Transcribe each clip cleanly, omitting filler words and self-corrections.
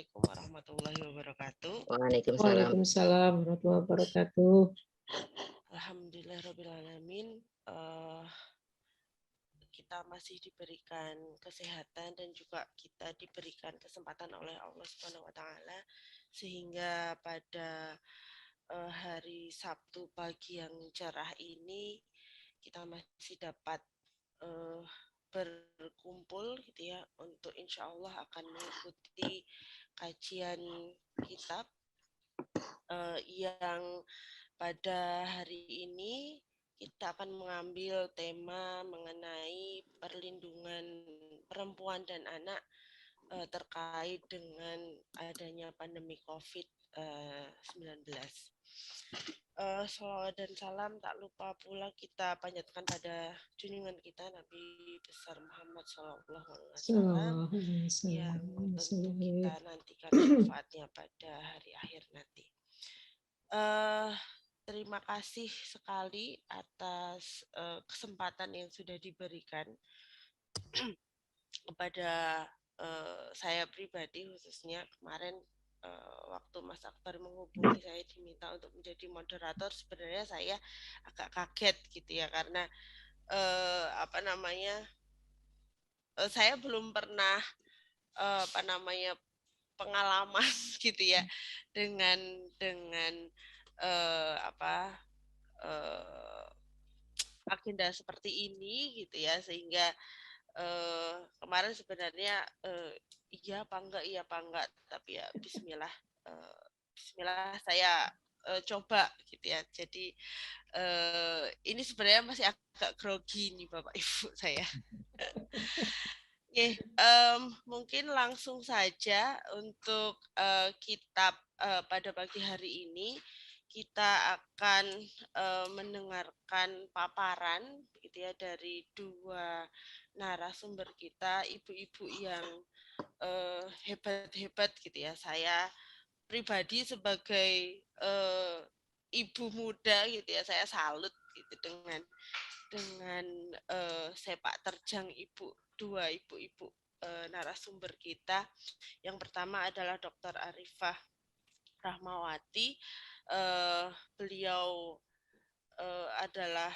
Assalamualaikum warahmatullahi wabarakatuh. Waalaikumsalam. Waalaikumsalam warahmatullahi wabarakatuh. Alhamdulillahirrahmanirrahim. Kita masih diberikan kesehatan dan juga kita diberikan kesempatan oleh Allah Subhanahu wa taala sehingga pada hari Sabtu pagi yang cerah ini kita masih dapat berkumpul gitu ya untuk insya Allah akan mengikuti kajian kitab yang pada hari ini kita akan mengambil tema mengenai perlindungan perempuan dan anak terkait dengan adanya pandemi COVID-19. Salawat dan salam tak lupa pula kita panjatkan pada junjungan kita Nabi besar Muhammad SAW yang tentu kita nantikan syafaatnya pada hari akhir nanti. Terima kasih sekali atas kesempatan yang sudah diberikan kepada saya pribadi khususnya kemarin waktu Mas Akbar menghubungi saya diminta untuk menjadi moderator, sebenarnya saya agak kaget gitu ya karena saya belum pernah pengalaman gitu ya dengan agenda seperti ini gitu ya sehingga kemarin sebenarnya iya apa enggak tapi ya Bismillah saya coba gitu ya. Jadi ini sebenarnya masih agak grogi nih Bapak Ibu saya. Oke, mungkin langsung saja untuk kitab pada pagi hari ini kita akan mendengarkan paparan gitu ya dari dua narasumber kita, ibu-ibu yang hebat-hebat gitu ya. Saya pribadi sebagai ibu muda gitu ya, saya salut gitu dengan sepak terjang dua ibu-ibu narasumber kita. Yang pertama adalah Dr. Arifah Rahmawati. Beliau adalah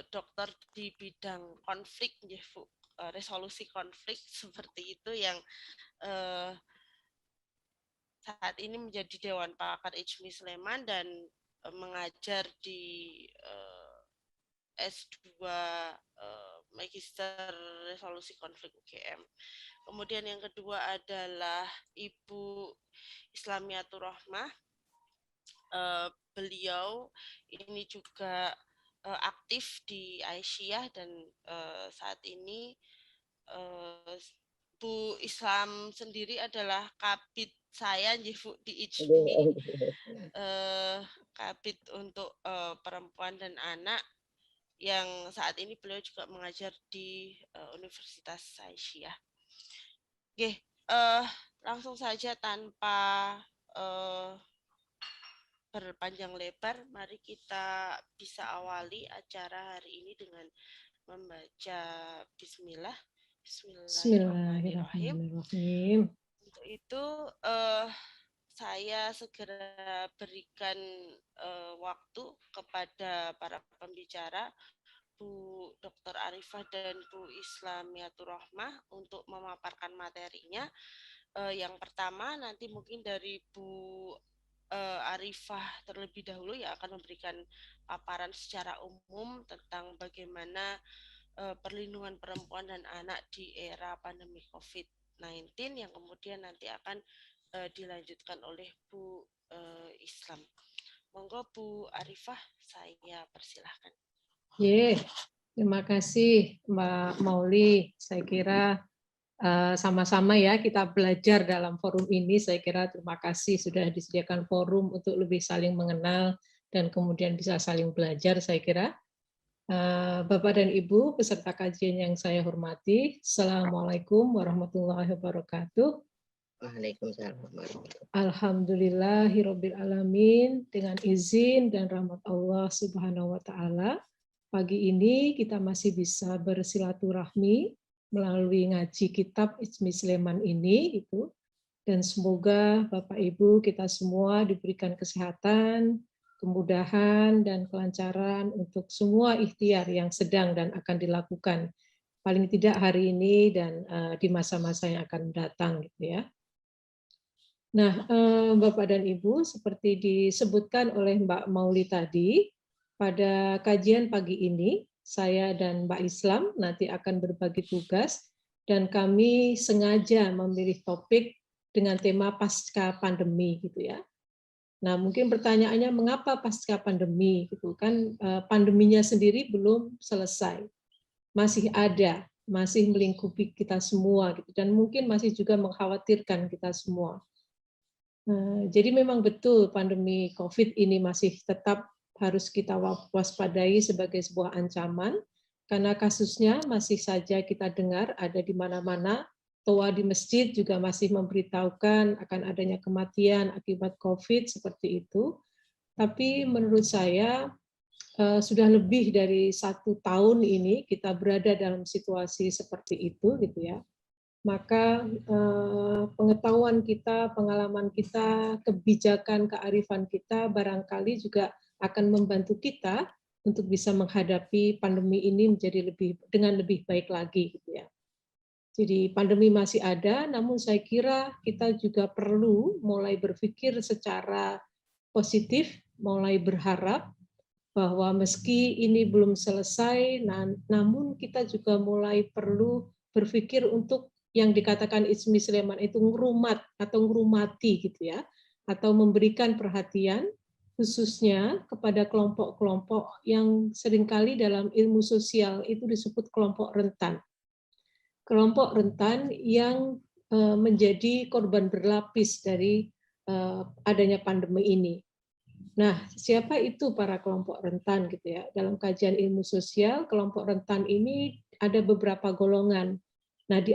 dokter di bidang konflik, resolusi konflik seperti itu yang saat ini menjadi Dewan Pakar IJMI Sleman dan mengajar di S2 Magister Resolusi Konflik UGM. Kemudian yang kedua adalah Ibu Islamiatur Rahmah. Beliau ini juga aktif di Aisyah dan saat ini Bu Islam sendiri adalah kabid saya di IJMI, kabid untuk perempuan dan anak yang saat ini beliau juga mengajar di Universitas Aisyah. Oke, langsung saja tanpa berpanjang lebar, mari kita bisa awali acara hari ini dengan membaca Bismillah. Bismillahirrahmanirrahim. Untuk itu saya segera berikan waktu kepada para pembicara Bu Dr. Arifah dan Bu Islamiatur Rahmah untuk memaparkan materinya. Yang pertama nanti mungkin dari Bu Arifah terlebih dahulu yang akan memberikan paparan secara umum tentang bagaimana perlindungan perempuan dan anak di era pandemi COVID-19 yang kemudian nanti akan dilanjutkan oleh Bu Islam. Monggo Bu Arifah, saya persilahkan. Terima kasih Mbak Mauli. Saya kira sama-sama ya kita belajar dalam forum ini. Saya kira terima kasih sudah disediakan forum untuk lebih saling mengenal dan kemudian bisa saling belajar. Saya kira Bapak dan Ibu peserta kajian yang saya hormati, Assalamualaikum warahmatullahi wabarakatuh. Waalaikumsalam. Alhamdulillahirabbil alamin, dengan izin dan rahmat Allah Subhanahu wa taala, pagi ini kita masih bisa bersilaturahmi melalui ngaji kitab IJMI Sleman ini gitu. Dan semoga Bapak Ibu kita semua diberikan kesehatan, kemudahan, dan kelancaran untuk semua ikhtiar yang sedang dan akan dilakukan. Paling tidak hari ini dan di masa-masa yang akan datang, gitu ya. Nah, Bapak dan Ibu, seperti disebutkan oleh Mbak Mauli tadi, pada kajian pagi ini, saya dan Mbak Islam nanti akan berbagi tugas, dan kami sengaja memilih topik dengan tema pasca pandemi, gitu ya. Nah, mungkin pertanyaannya mengapa pasca pandemi, gitu kan? Pandeminya sendiri belum selesai, masih ada, masih melingkupi kita semua, gitu, dan mungkin masih juga mengkhawatirkan kita semua. Jadi memang betul pandemi COVID ini masih tetap harus kita waspadai sebagai sebuah ancaman, karena kasusnya masih saja kita dengar ada di mana-mana. Toa di masjid juga masih memberitahukan akan adanya kematian akibat COVID seperti itu. Tapi menurut saya sudah lebih dari 1 tahun ini kita berada dalam situasi seperti itu, gitu ya. Maka pengetahuan kita, pengalaman kita, kebijakan, kearifan kita barangkali juga akan membantu kita untuk bisa menghadapi pandemi ini menjadi dengan lebih baik lagi, gitu ya. Jadi pandemi masih ada, namun saya kira kita juga perlu mulai berpikir secara positif, mulai berharap bahwa meski ini belum selesai, namun kita juga mulai perlu berpikir untuk yang dikatakan Ismi Sulaiman itu ngurumat atau ngurumati, gitu ya, atau memberikan perhatian khususnya kepada kelompok-kelompok yang seringkali dalam ilmu sosial itu disebut kelompok rentan. Kelompok rentan yang menjadi korban berlapis dari adanya pandemi ini. Nah, siapa itu para kelompok rentan, gitu ya? Dalam kajian ilmu sosial, kelompok rentan ini ada beberapa golongan. Nah, di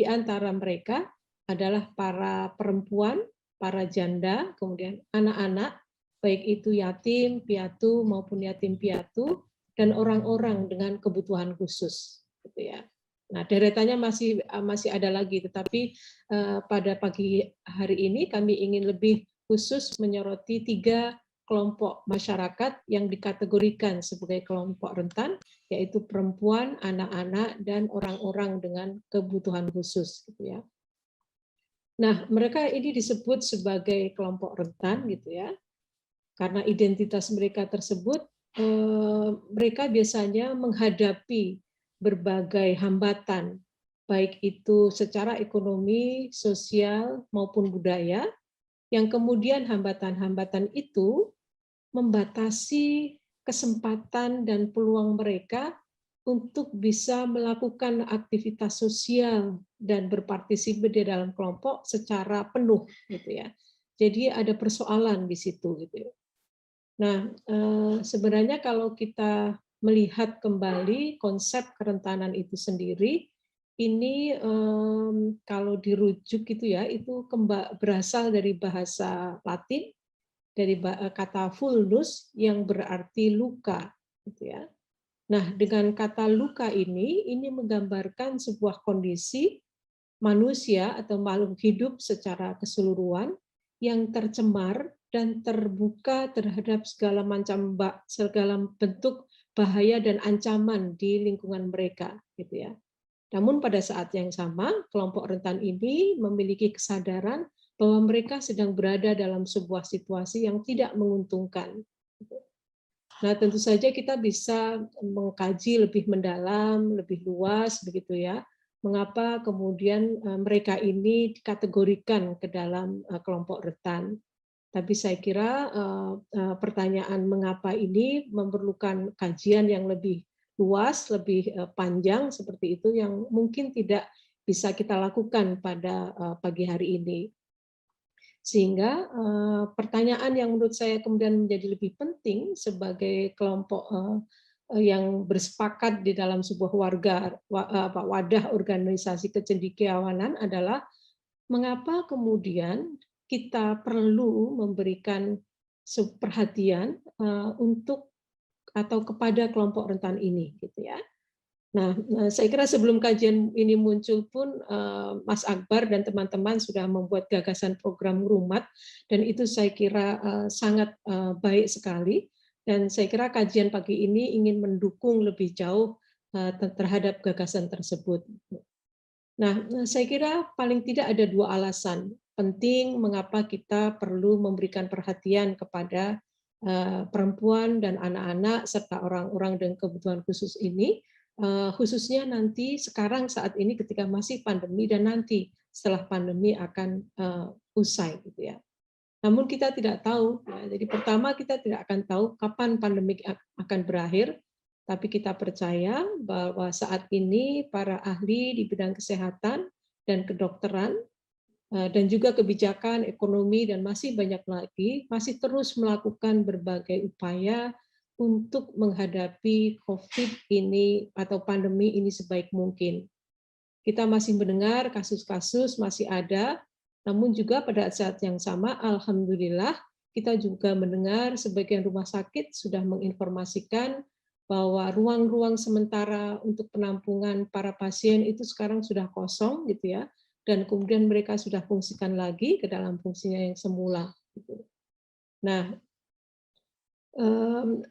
antara mereka adalah para perempuan, para janda, kemudian anak-anak, baik itu yatim, piatu maupun yatim piatu, dan orang-orang dengan kebutuhan khusus, gitu ya. Nah, deretannya masih ada lagi, tetapi pada pagi hari ini kami ingin lebih khusus menyoroti 3 kelompok masyarakat yang dikategorikan sebagai kelompok rentan, yaitu perempuan, anak-anak, dan orang-orang dengan kebutuhan khusus, gitu ya. Nah, mereka ini disebut sebagai kelompok rentan, gitu ya, karena identitas mereka tersebut, mereka biasanya menghadapi berbagai hambatan, baik itu secara ekonomi, sosial, maupun budaya, yang kemudian hambatan-hambatan itu membatasi kesempatan dan peluang mereka untuk bisa melakukan aktivitas sosial dan berpartisipasi di dalam kelompok secara penuh, gitu ya. Jadi ada persoalan di situ, gitu ya. Nah, sebenarnya kalau kita melihat kembali konsep kerentanan itu sendiri, ini kalau dirujuk gitu ya, itu berasal dari bahasa Latin, dari kata vulnus yang berarti luka, gitu ya. Nah, dengan kata luka ini menggambarkan sebuah kondisi manusia atau makhluk hidup secara keseluruhan yang tercemar dan terbuka terhadap segala bentuk bahaya dan ancaman di lingkungan mereka, gitu ya. Namun pada saat yang sama, kelompok rentan ini memiliki kesadaran bahwa mereka sedang berada dalam sebuah situasi yang tidak menguntungkan. Nah, tentu saja kita bisa mengkaji lebih mendalam, lebih luas, begitu ya. Mengapa kemudian mereka ini dikategorikan ke dalam kelompok rentan. Tapi saya kira pertanyaan mengapa ini memerlukan kajian yang lebih luas, lebih panjang seperti itu yang mungkin tidak bisa kita lakukan pada pagi hari ini. Sehingga pertanyaan yang menurut saya kemudian menjadi lebih penting sebagai kelompok yang bersepakat di dalam sebuah wadah organisasi kecendekiawanan adalah mengapa kemudian kita perlu memberikan perhatian untuk atau kepada kelompok rentan ini, gitu ya. Nah, saya kira sebelum kajian ini muncul pun Mas Akbar dan teman-teman sudah membuat gagasan program Rumat, dan itu saya kira sangat baik sekali, dan saya kira kajian pagi ini ingin mendukung lebih jauh terhadap gagasan tersebut. Nah, saya kira paling tidak ada dua alasan penting mengapa kita perlu memberikan perhatian kepada perempuan dan anak-anak serta orang-orang dengan kebutuhan khusus ini, khususnya nanti sekarang saat ini ketika masih pandemi dan nanti setelah pandemi akan usai, gitu ya. Namun kita tidak tahu, ya, jadi pertama kita tidak akan tahu kapan pandemi akan berakhir, tapi kita percaya bahwa saat ini para ahli di bidang kesehatan dan kedokteran dan juga kebijakan, ekonomi, dan masih banyak lagi, masih terus melakukan berbagai upaya untuk menghadapi COVID ini atau pandemi ini sebaik mungkin. Kita masih mendengar kasus-kasus masih ada, namun juga pada saat yang sama, alhamdulillah, kita juga mendengar sebagian rumah sakit sudah menginformasikan bahwa ruang-ruang sementara untuk penampungan para pasien itu sekarang sudah kosong, gitu ya, dan kemudian mereka sudah fungsikan lagi ke dalam fungsinya yang semula. Nah,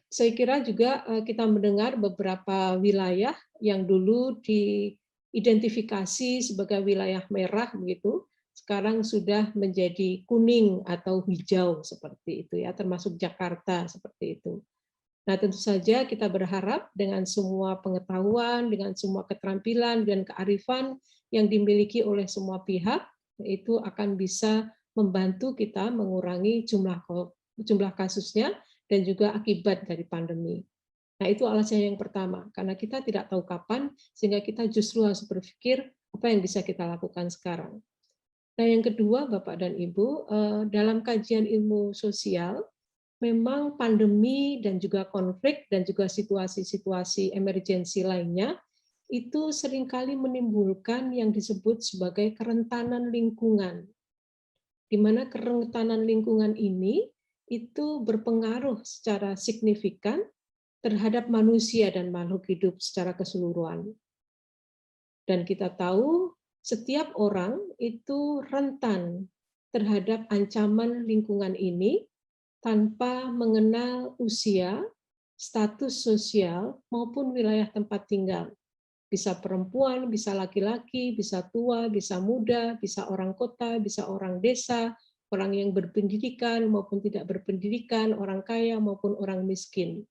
saya kira juga kita mendengar beberapa wilayah yang dulu diidentifikasi sebagai wilayah merah begitu, sekarang sudah menjadi kuning atau hijau seperti itu ya, termasuk Jakarta seperti itu. Nah, tentu saja kita berharap dengan semua pengetahuan, dengan semua keterampilan dan kearifan yang dimiliki oleh semua pihak, itu akan bisa membantu kita mengurangi jumlah kasusnya dan juga akibat dari pandemi. Nah, itu alasan yang pertama, karena kita tidak tahu kapan, sehingga kita justru harus berpikir apa yang bisa kita lakukan sekarang. Nah, yang kedua, Bapak dan Ibu, dalam kajian ilmu sosial, memang pandemi dan juga konflik dan juga situasi-situasi emergensi lainnya, itu seringkali menimbulkan yang disebut sebagai kerentanan lingkungan, di mana kerentanan lingkungan ini itu berpengaruh secara signifikan terhadap manusia dan makhluk hidup secara keseluruhan. Dan kita tahu setiap orang itu rentan terhadap ancaman lingkungan ini tanpa mengenal usia, status sosial, maupun wilayah tempat tinggal. Bisa perempuan, bisa laki-laki, bisa tua, bisa muda, bisa orang kota, bisa orang desa, orang yang berpendidikan maupun tidak berpendidikan, orang kaya maupun orang miskin.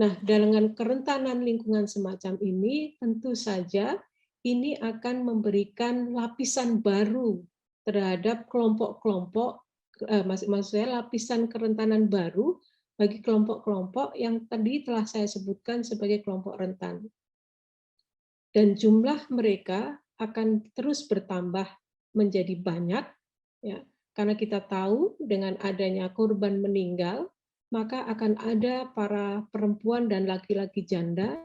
Nah, dengan kerentanan lingkungan semacam ini, tentu saja ini akan memberikan lapisan baru terhadap kelompok-kelompok, maksud saya lapisan kerentanan baru bagi kelompok-kelompok yang tadi telah saya sebutkan sebagai kelompok rentan. Dan jumlah mereka akan terus bertambah menjadi banyak, ya, karena kita tahu dengan adanya korban meninggal, maka akan ada para perempuan dan laki-laki janda,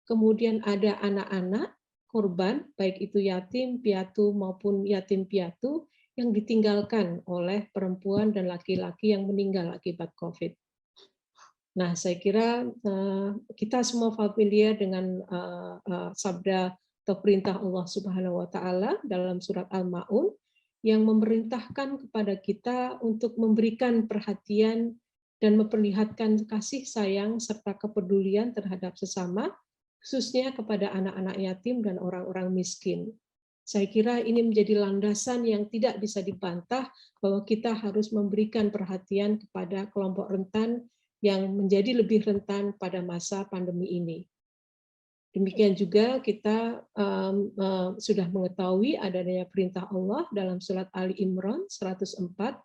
kemudian ada anak-anak korban, baik itu yatim, piatu maupun yatim piatu, yang ditinggalkan oleh perempuan dan laki-laki yang meninggal akibat COVID. Nah, saya kira kita semua familiar dengan sabda atau perintah Allah Subhanahu wa Ta'ala dalam surat Al-Ma'un yang memerintahkan kepada kita untuk memberikan perhatian dan memperlihatkan kasih sayang serta kepedulian terhadap sesama, khususnya kepada anak-anak yatim dan orang-orang miskin. Saya kira ini menjadi landasan yang tidak bisa dibantah bahwa kita harus memberikan perhatian kepada kelompok rentan yang menjadi lebih rentan pada masa pandemi ini. Demikian juga kita sudah mengetahui adanya perintah Allah dalam surat Ali Imran 104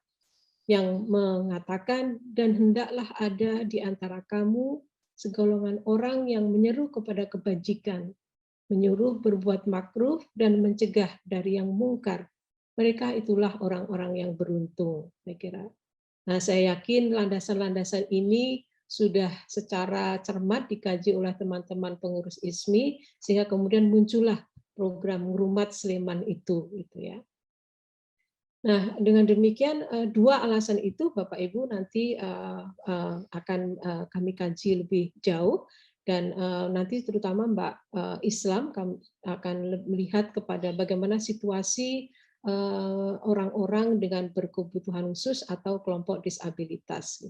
yang mengatakan, dan hendaklah ada di antara kamu segolongan orang yang menyeru kepada kebajikan, menyuruh berbuat makruh dan mencegah dari yang mungkar. Mereka itulah orang-orang yang beruntung, saya kira. Nah, saya yakin landasan-landasan ini sudah secara cermat dikaji oleh teman-teman pengurus ISMI, sehingga kemudian muncullah program Rumat Sleman itu, gitu ya. Nah, dengan demikian dua alasan itu Bapak Ibu nanti akan kami kaji lebih jauh, Dan nanti terutama Mbak Islam akan melihat kepada bagaimana situasi orang-orang dengan berkebutuhan khusus atau kelompok disabilitas.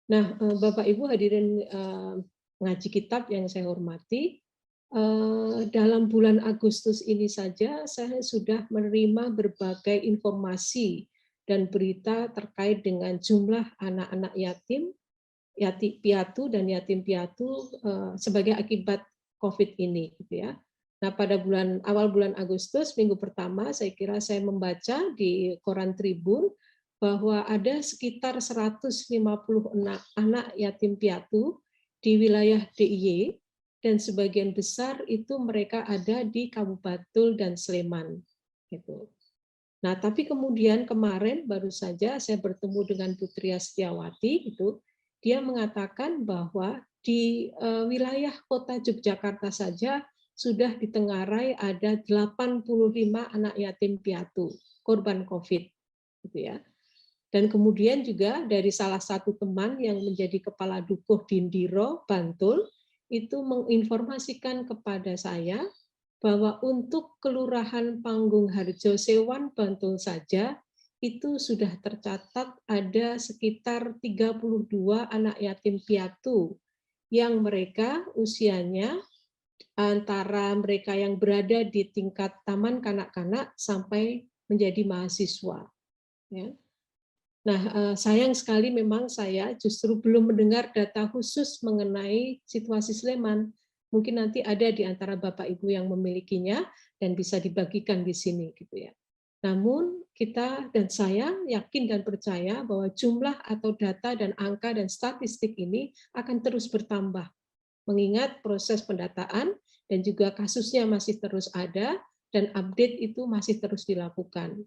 Nah, Bapak Ibu hadirin ngaji kitab yang saya hormati, dalam bulan Agustus ini saja saya sudah menerima berbagai informasi dan berita terkait dengan jumlah anak-anak yatim piatu dan yatim piatu sebagai akibat COVID ini, gitu ya. Nah, pada awal bulan Agustus, minggu pertama, saya kira saya membaca di koran Tribun bahwa ada sekitar 150 anak yatim piatu di wilayah DIY, dan sebagian besar itu mereka ada di Kabupaten dan Sleman, gitu. Nah, tapi kemudian kemarin baru saja saya bertemu dengan Putri Setiawati, gitu. Dia mengatakan bahwa di wilayah kota Yogyakarta saja sudah ditengarai ada 85 anak yatim piatu korban COVID, gitu ya. Dan kemudian juga dari salah satu teman yang menjadi kepala dukuh Dindiro, Bantul, itu menginformasikan kepada saya bahwa untuk Kelurahan Panggung Harjo Sewan, Bantul saja, itu sudah tercatat ada sekitar 32 anak yatim piatu yang mereka usianya antara mereka yang berada di tingkat taman kanak-kanak sampai menjadi mahasiswa. Ya. Nah, sayang sekali memang saya justru belum mendengar data khusus mengenai situasi Sleman. Mungkin nanti ada di antara Bapak Ibu yang memilikinya dan bisa dibagikan di sini, gitu ya. Namun kita dan saya yakin dan percaya bahwa jumlah atau data dan angka dan statistik ini akan terus bertambah. Mengingat proses pendataan dan juga kasusnya masih terus ada dan update itu masih terus dilakukan.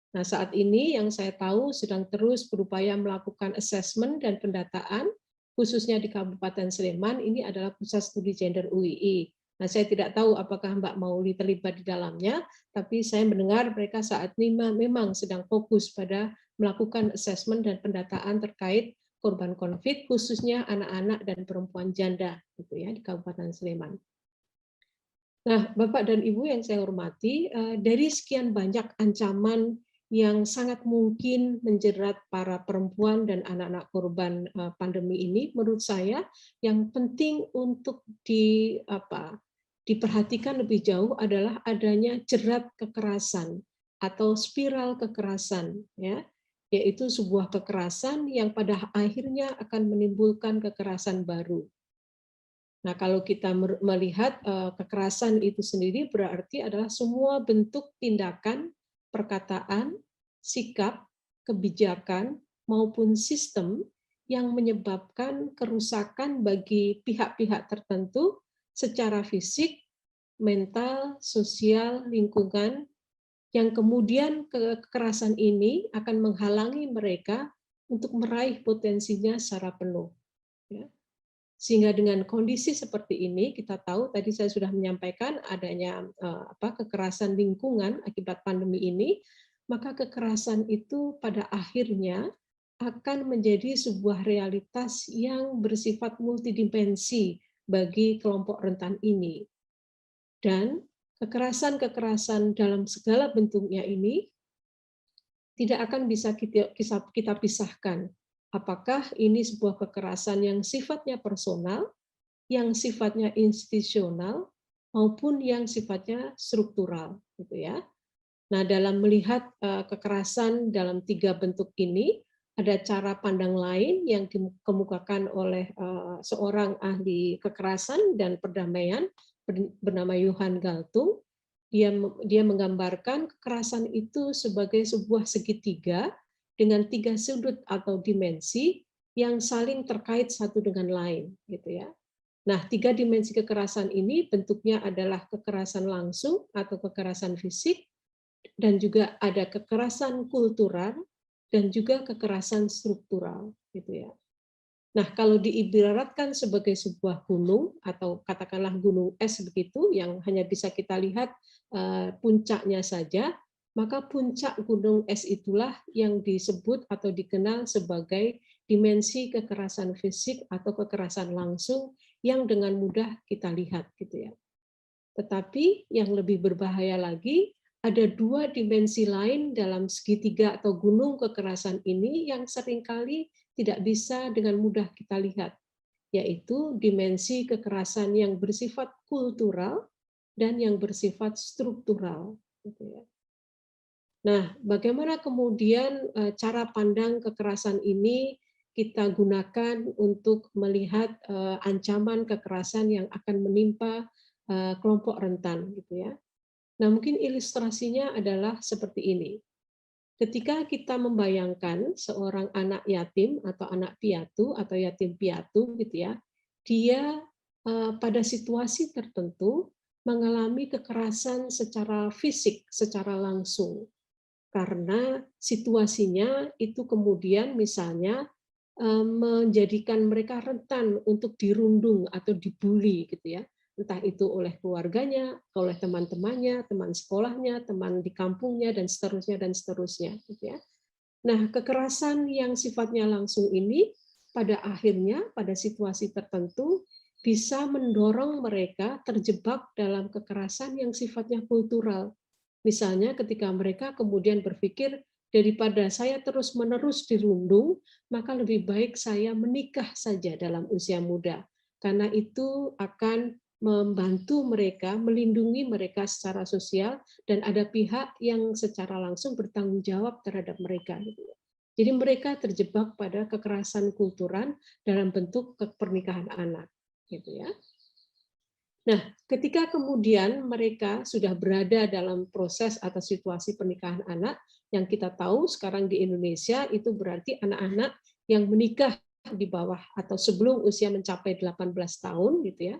Nah, saat ini yang saya tahu sedang terus berupaya melakukan assessment dan pendataan, khususnya di Kabupaten Sleman, ini adalah Pusat Studi Gender UII. Nah, saya tidak tahu apakah Mbak Mauli terlibat di dalamnya, tapi saya mendengar mereka saat ini memang sedang fokus pada melakukan assessment dan pendataan terkait korban konflik, khususnya anak-anak dan perempuan janda, gitu ya, di Kabupaten Sleman. Nah, Bapak dan Ibu yang saya hormati, dari sekian banyak ancaman yang sangat mungkin menjerat para perempuan dan anak-anak korban pandemi ini, menurut saya yang penting untuk diperhatikan lebih jauh adalah adanya jerat kekerasan atau spiral kekerasan, ya, yaitu sebuah kekerasan yang pada akhirnya akan menimbulkan kekerasan baru. Nah, kalau kita melihat kekerasan itu sendiri berarti adalah semua bentuk tindakan, perkataan, sikap, kebijakan, maupun sistem yang menyebabkan kerusakan bagi pihak-pihak tertentu secara fisik, mental, sosial, lingkungan, yang kemudian kekerasan ini akan menghalangi mereka untuk meraih potensinya secara penuh. Ya. Sehingga dengan kondisi seperti ini, kita tahu tadi saya sudah menyampaikan adanya kekerasan lingkungan akibat pandemi ini, maka kekerasan itu pada akhirnya akan menjadi sebuah realitas yang bersifat multidimensi bagi kelompok rentan ini. Dan kekerasan-kekerasan dalam segala bentuknya ini tidak akan bisa kita pisahkan. Apakah ini sebuah kekerasan yang sifatnya personal, yang sifatnya institusional, maupun yang sifatnya struktural, gitu ya. Nah, dalam melihat kekerasan dalam 3 bentuk ini, ada cara pandang lain yang dikemukakan oleh seorang ahli kekerasan dan perdamaian bernama Johan Galtung. Dia menggambarkan kekerasan itu sebagai sebuah segitiga dengan 3 sudut atau dimensi yang saling terkait satu dengan lain, gitu ya. Nah, 3 dimensi kekerasan ini bentuknya adalah kekerasan langsung atau kekerasan fisik, dan juga ada kekerasan kultural dan juga kekerasan struktural, gitu ya. Nah, kalau diibaratkan sebagai sebuah gunung atau katakanlah gunung es begitu yang hanya bisa kita lihat puncaknya saja, maka puncak gunung es itulah yang disebut atau dikenal sebagai dimensi kekerasan fisik atau kekerasan langsung yang dengan mudah kita lihat gitu ya. Tetapi yang lebih berbahaya lagi, ada dua dimensi lain dalam segitiga atau gunung kekerasan ini yang seringkali tidak bisa dengan mudah kita lihat, yaitu dimensi kekerasan yang bersifat kultural dan yang bersifat struktural. Gitu ya. Nah, bagaimana kemudian cara pandang kekerasan ini kita gunakan untuk melihat ancaman kekerasan yang akan menimpa kelompok rentan, gitu ya. Nah, mungkin ilustrasinya adalah seperti ini. Ketika kita membayangkan seorang anak yatim atau anak piatu atau yatim piatu, gitu ya, dia pada situasi tertentu mengalami kekerasan secara fisik, secara langsung. Karena situasinya itu kemudian misalnya menjadikan mereka rentan untuk dirundung atau dibully gitu ya, entah itu oleh keluarganya, oleh teman-temannya, teman sekolahnya, teman di kampungnya dan seterusnya gitu ya. Nah, kekerasan yang sifatnya langsung ini pada akhirnya pada situasi tertentu bisa mendorong mereka terjebak dalam kekerasan yang sifatnya kultural. Misalnya ketika mereka kemudian berpikir, daripada saya terus-menerus dirundung, maka lebih baik saya menikah saja dalam usia muda. Karena itu akan membantu mereka, melindungi mereka secara sosial, dan ada pihak yang secara langsung bertanggung jawab terhadap mereka. Jadi mereka terjebak pada kekerasan kultural dalam bentuk pernikahan anak. Gitu ya. Nah, ketika kemudian mereka sudah berada dalam proses atau situasi pernikahan anak, yang kita tahu sekarang di Indonesia itu berarti anak-anak yang menikah di bawah atau sebelum usia mencapai 18 tahun gitu ya.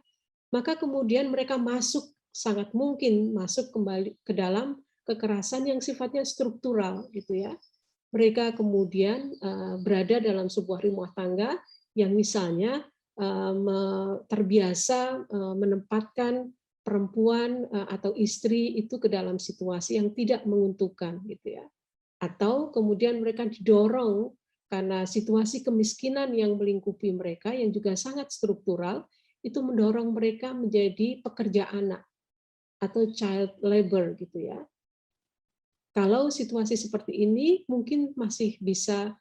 Maka kemudian mereka sangat mungkin masuk kembali ke dalam kekerasan yang sifatnya struktural gitu ya. Mereka kemudian berada dalam sebuah rumah tangga yang misalnya terbiasa menempatkan perempuan atau istri itu ke dalam situasi yang tidak menguntungkan gitu ya. Atau kemudian mereka didorong karena situasi kemiskinan yang melingkupi mereka yang juga sangat struktural itu mendorong mereka menjadi pekerja anak atau child labor gitu ya. Kalau situasi seperti ini mungkin masih bisa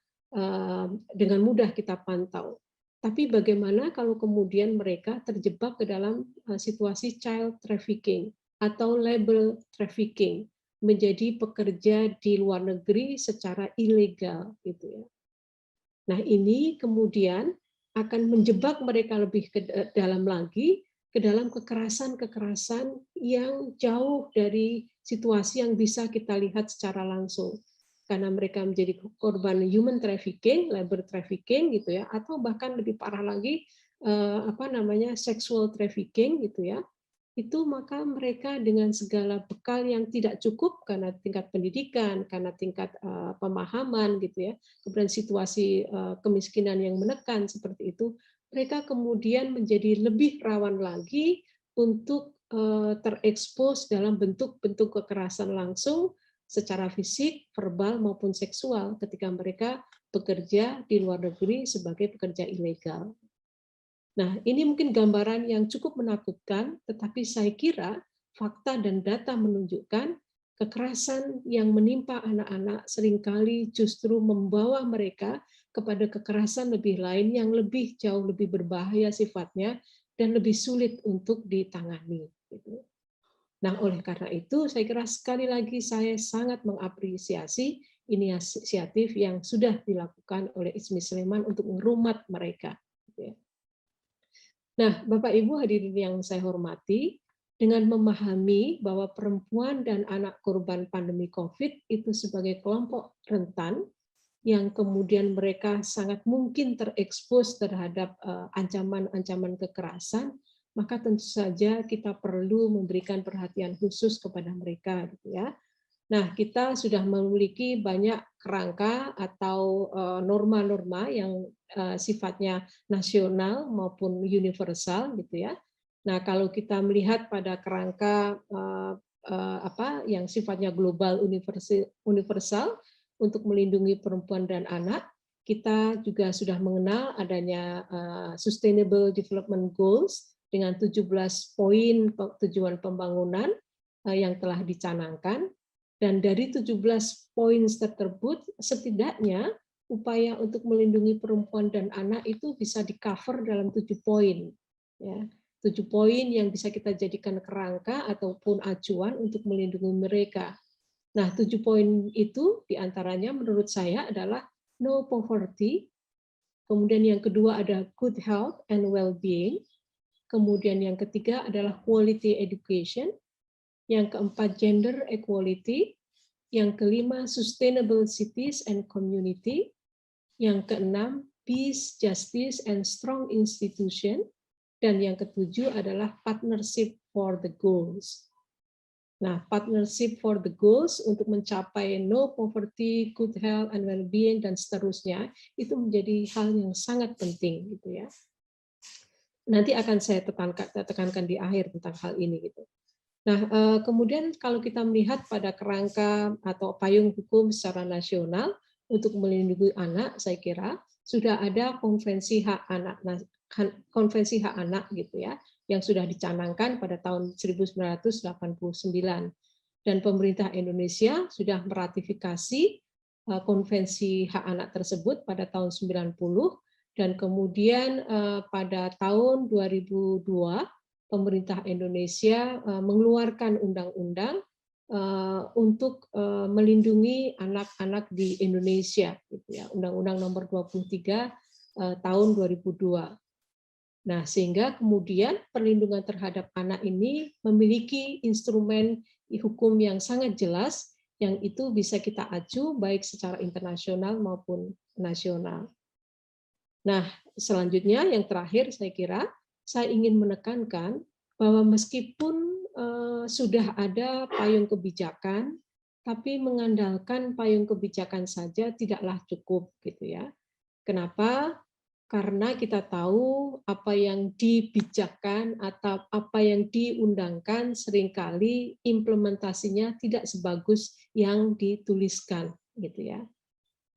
dengan mudah kita pantau. Tapi bagaimana kalau kemudian mereka terjebak ke dalam situasi child trafficking atau labor trafficking, menjadi pekerja di luar negeri secara ilegal gitu ya. Nah, ini kemudian akan menjebak mereka lebih ke dalam lagi ke dalam kekerasan-kekerasan yang jauh dari situasi yang bisa kita lihat secara langsung. Karena mereka menjadi korban human trafficking, labor trafficking gitu ya, atau bahkan lebih parah lagi sexual trafficking gitu ya. Itu maka mereka dengan segala bekal yang tidak cukup karena tingkat pendidikan, karena tingkat pemahaman gitu ya, kemudian situasi kemiskinan yang menekan seperti itu, mereka kemudian menjadi lebih rawan lagi untuk terekspos dalam bentuk-bentuk kekerasan langsung secara fisik, verbal maupun seksual ketika mereka bekerja di luar negeri sebagai pekerja ilegal. Nah, ini mungkin gambaran yang cukup menakutkan, tetapi saya kira fakta dan data menunjukkan kekerasan yang menimpa anak-anak seringkali justru membawa mereka kepada kekerasan lebih lain yang lebih jauh lebih berbahaya sifatnya dan lebih sulit untuk ditangani. Nah, oleh karena itu, saya kira sekali lagi saya sangat mengapresiasi inisiatif yang sudah dilakukan oleh Ismi Sleman untuk merumat mereka. Nah, Bapak Ibu hadirin yang saya hormati, dengan memahami bahwa perempuan dan anak korban pandemi COVID itu sebagai kelompok rentan, yang kemudian mereka sangat mungkin terekspos terhadap ancaman-ancaman kekerasan, maka tentu saja kita perlu memberikan perhatian khusus kepada mereka, gitu ya. Nah, kita sudah memiliki banyak kerangka atau norma-norma yang sifatnya nasional maupun universal, gitu ya. Nah, kalau kita melihat pada kerangka yang sifatnya global universal untuk melindungi perempuan dan anak, kita juga sudah mengenal adanya Sustainable Development Goals dengan 17 poin tujuan pembangunan yang telah dicanangkan. Dan dari 17 poin tersebut, setidaknya upaya untuk melindungi perempuan dan anak itu bisa di-cover dalam 7 poin. Ya, 7 poin yang bisa kita jadikan kerangka ataupun acuan untuk melindungi mereka. Nah, 7 poin itu diantaranya menurut saya adalah no poverty, kemudian yang kedua ada good health and well-being, kemudian yang ketiga adalah quality education, yang keempat gender equality, yang kelima sustainable cities and community, yang keenam peace, justice, and strong institution, dan yang ketujuh adalah partnership for the goals. Nah, partnership for the goals untuk mencapai no poverty, good health, and well-being, dan seterusnya, itu menjadi hal yang sangat penting, gitu ya. Nanti akan saya tekankan di akhir tentang hal ini, gitu. Nah, kemudian kalau kita melihat pada kerangka atau payung hukum secara nasional untuk melindungi anak, saya kira sudah ada konvensi hak anak gitu ya, yang sudah dicanangkan pada tahun 1989, dan pemerintah Indonesia sudah meratifikasi konvensi hak anak tersebut pada tahun 90, dan kemudian pada tahun 2002 pemerintah Indonesia mengeluarkan undang-undang untuk melindungi anak-anak di Indonesia, gitu ya, Undang-Undang Nomor 23 tahun 2002. Nah, sehingga kemudian perlindungan terhadap anak ini memiliki instrumen hukum yang sangat jelas, yang itu bisa kita acu baik secara internasional maupun nasional. Nah, selanjutnya yang terakhir saya kira saya ingin menekankan bahwa meskipun sudah ada payung kebijakan, tapi mengandalkan payung kebijakan saja tidaklah cukup, gitu ya. Kenapa? Karena kita tahu apa yang dibijakkan atau apa yang diundangkan seringkali implementasinya tidak sebagus yang dituliskan, gitu ya.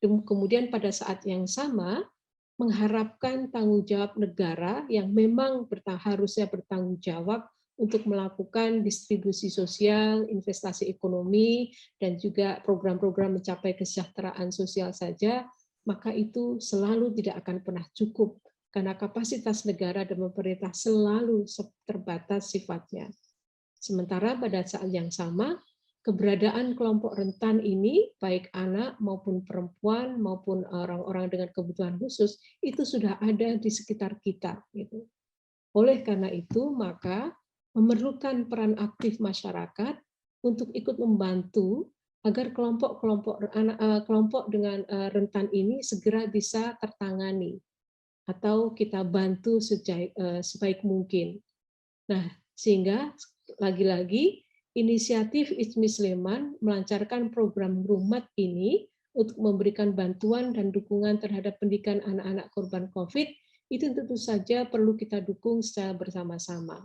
Kemudian pada saat yang sama mengharapkan tanggung jawab negara yang memang harusnya bertanggung jawab untuk melakukan distribusi sosial, investasi ekonomi, dan juga program-program mencapai kesejahteraan sosial saja, maka itu selalu tidak akan pernah cukup, karena kapasitas negara dan pemerintah selalu terbatas sifatnya. Sementara pada saat yang sama, keberadaan kelompok rentan ini, baik anak maupun perempuan maupun orang-orang dengan kebutuhan khusus, itu sudah ada di sekitar kita. Gitu. Oleh karena itu, maka memerlukan peran aktif masyarakat untuk ikut membantu agar kelompok dengan rentan ini segera bisa tertangani atau kita bantu sebaik mungkin. Nah, sehingga lagi-lagi inisiatif ISMI Sleman melancarkan program Rumat ini untuk memberikan bantuan dan dukungan terhadap pendidikan anak-anak korban COVID, itu tentu saja perlu kita dukung secara bersama-sama.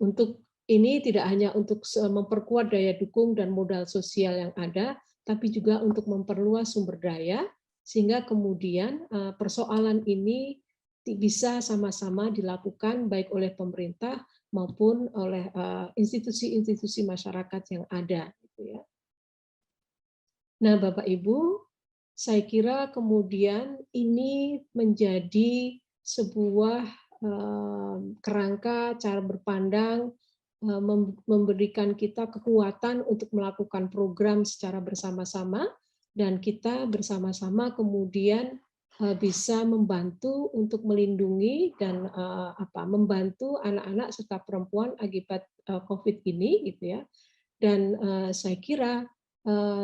Untuk ini tidak hanya untuk memperkuat daya dukung dan modal sosial yang ada, tapi juga untuk memperluas sumber daya, sehingga kemudian persoalan ini bisa sama-sama dilakukan baik oleh pemerintah maupun oleh institusi-institusi masyarakat yang ada. Gitu ya. Nah, Bapak Ibu, saya kira kemudian ini menjadi sebuah kerangka cara berpandang, memberikan kita kekuatan untuk melakukan program secara bersama-sama, dan kita bersama-sama kemudian bisa membantu untuk melindungi dan membantu anak-anak serta perempuan akibat COVID ini, gitu ya. Dan saya kira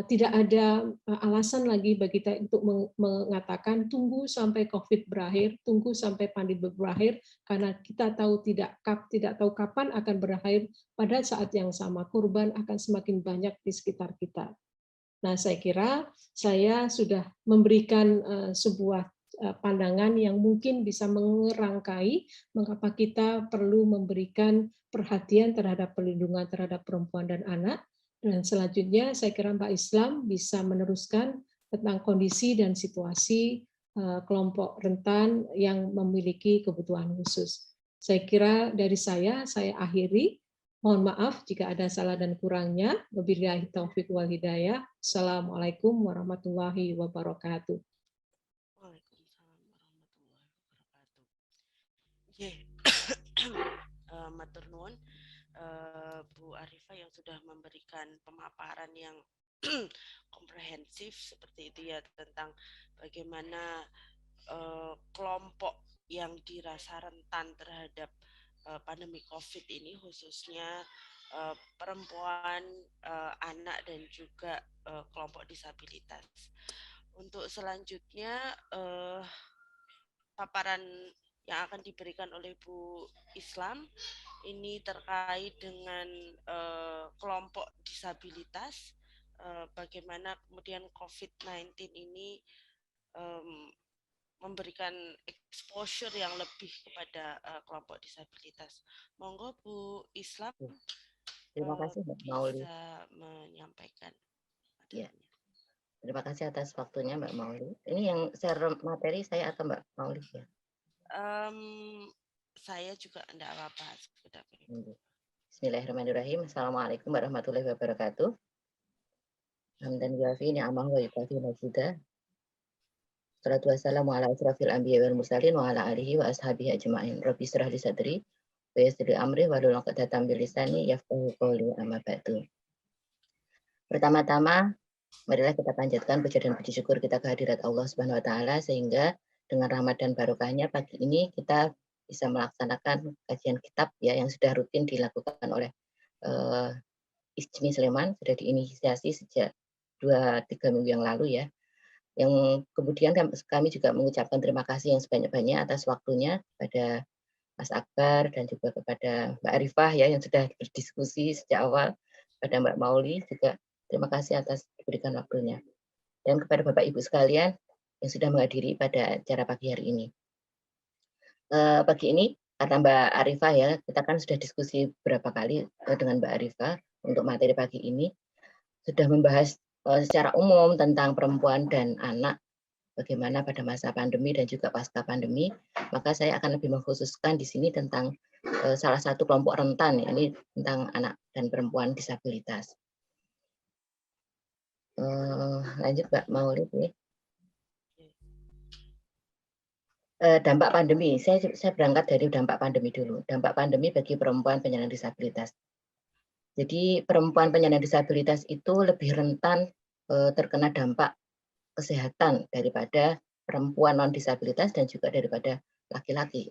tidak ada alasan lagi bagi kita untuk mengatakan tunggu sampai COVID berakhir, tunggu sampai pandemi berakhir, karena kita tidak tahu kapan akan berakhir. Pada saat yang sama korban akan semakin banyak di sekitar kita. Nah, saya kira saya sudah memberikan sebuah pandangan yang mungkin bisa mengerangkai mengapa kita perlu memberikan perhatian terhadap perlindungan terhadap perempuan dan anak. Dan selanjutnya saya kira Mbak Islam bisa meneruskan tentang kondisi dan situasi kelompok rentan yang memiliki kebutuhan khusus. Saya kira dari saya akhiri. Mohon maaf jika ada salah dan kurangnya. Wabillahi taufiq wal hidayah. Assalamualaikum warahmatullahi wabarakatuh. Waalaikumsalam warahmatullahi wabarakatuh. Matur nuwun Bu Arifah yang sudah memberikan pemaparan yang komprehensif seperti itu ya, tentang bagaimana kelompok yang dirasa rentan terhadap pandemi COVID ini, khususnya perempuan, anak, dan juga kelompok disabilitas. Untuk selanjutnya, paparan yang akan diberikan oleh Bu Islam ini terkait dengan kelompok disabilitas, bagaimana kemudian COVID-19 ini memberikan exposure yang lebih kepada kelompok disabilitas. Monggo Bu Islam, Terima kasih Mbak Mauli. bisa menyampaikan. Ya. Terima kasih atas waktunya Mbak Mauli. Ini yang share materi saya atau Mbak Mauli ya? Saya juga enggak apa-apa. Bismillahirrahmanirrahim. Assalamualaikum warahmatullahi wabarakatuh. Hamdan yuafi ni'amahu wa yukafi mazidah. Salatu wassalamu ala asrafil anbiya wal mursalin wa ala alihi wa ashabihi ajma'in. Rabbi shrah li sadri wa yassir li amri wahlul 'uqdatam min lisani yafqahu qawli, amma ba'du. Pertama-tama, marilah kita panjatkan puja dan puji syukur kita kehadirat Allah Subhanahu wa taala, sehingga dengan rahmat dan barokahnya pagi ini kita bisa melaksanakan kajian kitab ya yang sudah rutin dilakukan oleh Ismi Sleman, sudah diinisiasi sejak 2-3 minggu yang lalu ya. Yang kemudian kami juga mengucapkan terima kasih yang sebanyak-banyak atas waktunya kepada Mas Akbar dan juga kepada Mbak Arifah ya yang sudah berdiskusi sejak awal, pada Mbak Mauli juga terima kasih atas diberikan waktunya, dan kepada Bapak Ibu sekalian yang sudah menghadiri pada acara pagi hari ini. Pagi ini kata Mbak Arifah ya, kita kan sudah diskusi beberapa kali dengan Mbak Arifah untuk materi pagi ini, sudah membahas secara umum tentang perempuan dan anak, bagaimana pada masa pandemi dan juga pasca pandemi. Maka saya akan lebih mengkhususkan di sini tentang salah satu kelompok rentan, ini tentang anak dan perempuan disabilitas. Lanjut Mbak Maulid nih. Dampak pandemi, saya berangkat dari dampak pandemi dulu. Dampak pandemi bagi perempuan penyandang disabilitas. Jadi perempuan penyandang disabilitas itu lebih rentan terkena dampak kesehatan daripada perempuan non disabilitas dan juga daripada laki-laki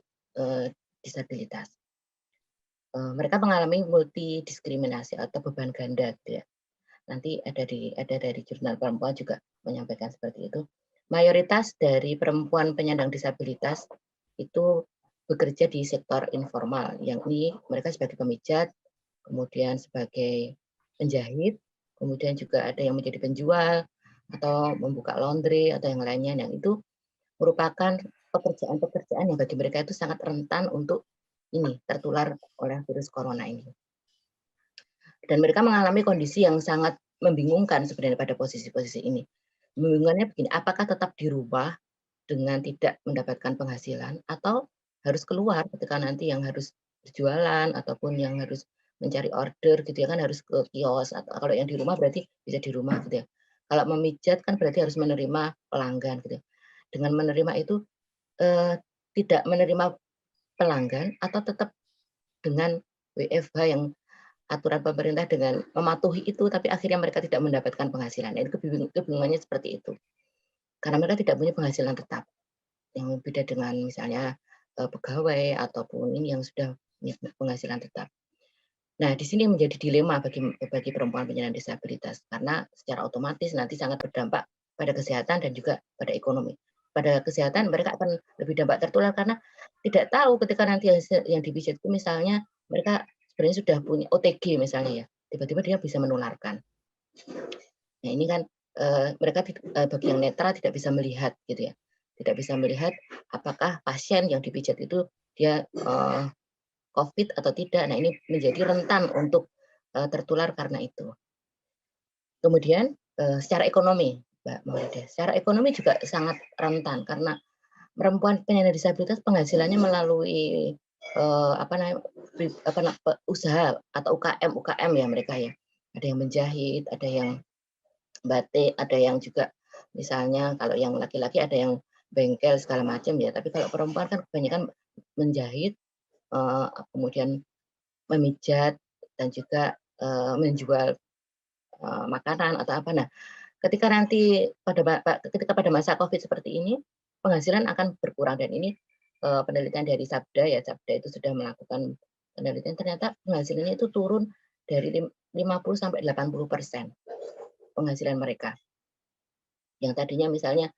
disabilitas. Mereka mengalami multidiskriminasi atau beban ganda, gitu ya. Nanti ada dari jurnal perempuan juga menyampaikan seperti itu. Mayoritas dari perempuan penyandang disabilitas itu bekerja di sektor informal, yang ini mereka sebagai pemijat, kemudian sebagai penjahit, kemudian juga ada yang menjadi penjual atau membuka laundry atau yang lainnya, yang itu merupakan pekerjaan-pekerjaan yang bagi mereka itu sangat rentan untuk ini tertular oleh virus corona ini. Dan mereka mengalami kondisi yang sangat membingungkan sebenarnya pada posisi-posisi ini. Membingungkannya begini, apakah tetap di rumah dengan tidak mendapatkan penghasilan atau harus keluar ketika nanti yang harus berjualan ataupun yang harus mencari order gitu ya, kan harus ke kios, atau kalau yang di rumah berarti bisa di rumah gitu ya. Kalau memijat kan berarti harus menerima pelanggan gitu ya. Dengan menerima itu tidak menerima pelanggan atau tetap dengan WFH yang aturan pemerintah dengan mematuhi itu, tapi akhirnya mereka tidak mendapatkan penghasilan. Itu kebingungannya seperti itu. Karena mereka tidak punya penghasilan tetap. Yang beda dengan misalnya pegawai ataupun ini yang sudah punya penghasilan tetap. Nah, di sini menjadi dilema bagi perempuan penyandang disabilitas, karena secara otomatis nanti sangat berdampak pada kesehatan dan juga pada ekonomi. Pada kesehatan mereka akan lebih dampak tertular karena tidak tahu ketika nanti yang dipijat itu misalnya mereka sebenarnya sudah punya OTG misalnya ya, tiba-tiba dia bisa menularkan. Nah ini kan mereka bagi yang netra tidak bisa melihat gitu ya, tidak bisa melihat apakah pasien yang dipijat itu dia COVID atau tidak. Nah ini menjadi rentan untuk tertular karena itu. Kemudian secara ekonomi, Mbak Maulida. Secara ekonomi juga sangat rentan karena perempuan penyandang disabilitas penghasilannya melalui usaha atau UKM ya mereka ya. Ada yang menjahit, ada yang batik, ada yang juga misalnya kalau yang laki-laki ada yang bengkel segala macam ya. Tapi kalau perempuan kan kebanyakan menjahit, kemudian memijat dan juga menjual makanan atau apa. Nah, ketika nanti pada masa COVID seperti ini, penghasilan akan berkurang dan ini penelitian dari Sabda ya, Sabda itu sudah melakukan penelitian ternyata penghasilannya itu turun dari 50 sampai 80% penghasilan mereka. Yang tadinya misalnya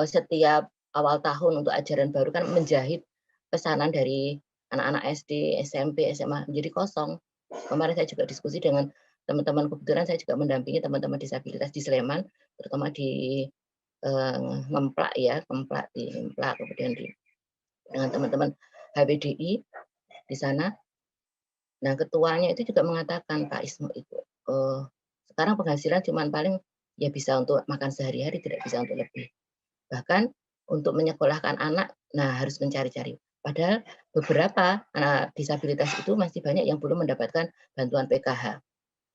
setiap awal tahun untuk ajaran baru kan menjahit pesanan dari anak-anak SD, SMP, SMA menjadi kosong. Kemarin saya juga diskusi dengan teman-teman, kebetulan saya juga mendampingi teman-teman disabilitas di Sleman, terutama di Ngemplak ya, Ngemplak, kemudian dengan teman-teman HBDI di sana. Nah, ketuanya itu juga mengatakan Pak Ismo itu sekarang penghasilan cuma paling ya bisa untuk makan sehari-hari, tidak bisa untuk lebih. Bahkan untuk menyekolahkan anak, nah harus mencari-cari. Padahal beberapa anak disabilitas itu masih banyak yang belum mendapatkan bantuan PKH.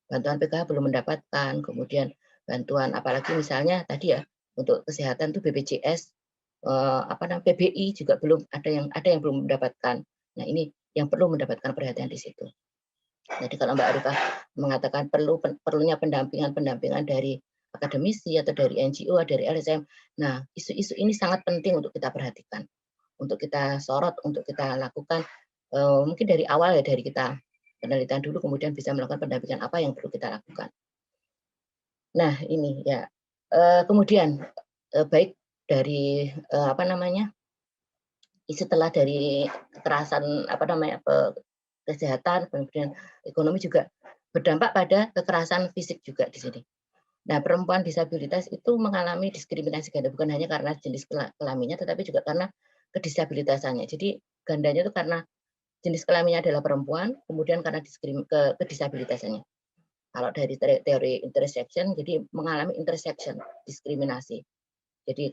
Bantuan PKH belum mendapatkan, kemudian bantuan apalagi misalnya tadi ya untuk kesehatan tuh BPJS, PBI juga belum ada yang belum mendapatkan. Nah ini yang perlu mendapatkan perhatian di situ. Jadi kalau Mbak Arifah mengatakan perlunya pendampingan dari akademisi atau dari NGO, dari LSM, nah isu-isu ini sangat penting untuk kita perhatikan, untuk kita sorot, untuk kita lakukan mungkin dari awal ya, dari kita penelitian dulu, kemudian bisa melakukan pendampingan apa yang perlu kita lakukan. Nah ini ya, kemudian baik dari setelah dari kekerasan kesehatan, kemudian ekonomi juga berdampak pada kekerasan fisik juga di sini. Nah, perempuan disabilitas itu mengalami diskriminasi ganda bukan hanya karena jenis kelaminnya, tetapi juga karena kedisabilitasannya. Jadi gandanya itu karena jenis kelaminnya adalah perempuan, kemudian karena kedisabilitasannya. Kalau dari teori intersection, jadi mengalami intersection, diskriminasi. Jadi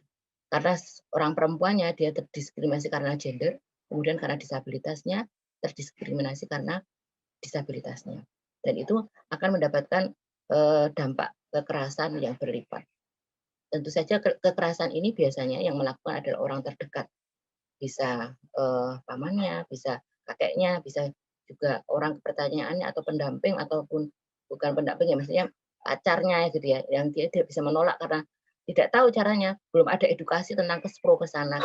karena orang perempuannya dia terdiskriminasi karena gender, kemudian karena disabilitasnya terdiskriminasi karena disabilitasnya. Dan itu akan mendapatkan dampak kekerasan yang berlipat. Tentu saja kekerasan ini biasanya yang melakukan adalah orang terdekat. Bisa pamannya, bisa kakeknya, bisa juga orang kepercayaannya atau pendamping ataupun bukan pendamping ya, maksudnya pacarnya gitu ya, yang dia tidak bisa menolak karena tidak tahu caranya, belum ada edukasi tentang kespro ke sana.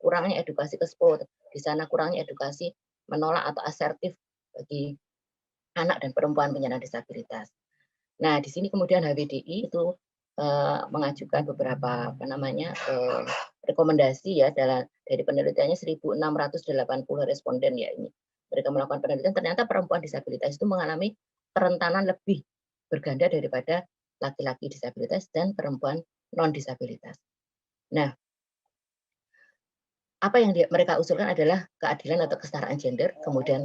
Kurangnya edukasi kespro di sana, kurangnya edukasi menolak atau asertif bagi anak dan perempuan penyandang disabilitas. Nah, di sini kemudian HWDI itu mengajukan beberapa rekomendasi ya dari penelitiannya 1.680 responden ya ini. Mereka melakukan penelitian ternyata perempuan disabilitas itu mengalami kerentanan lebih berganda daripada laki-laki disabilitas dan perempuan non disabilitas. Nah, apa yang mereka usulkan adalah keadilan atau kesetaraan gender, kemudian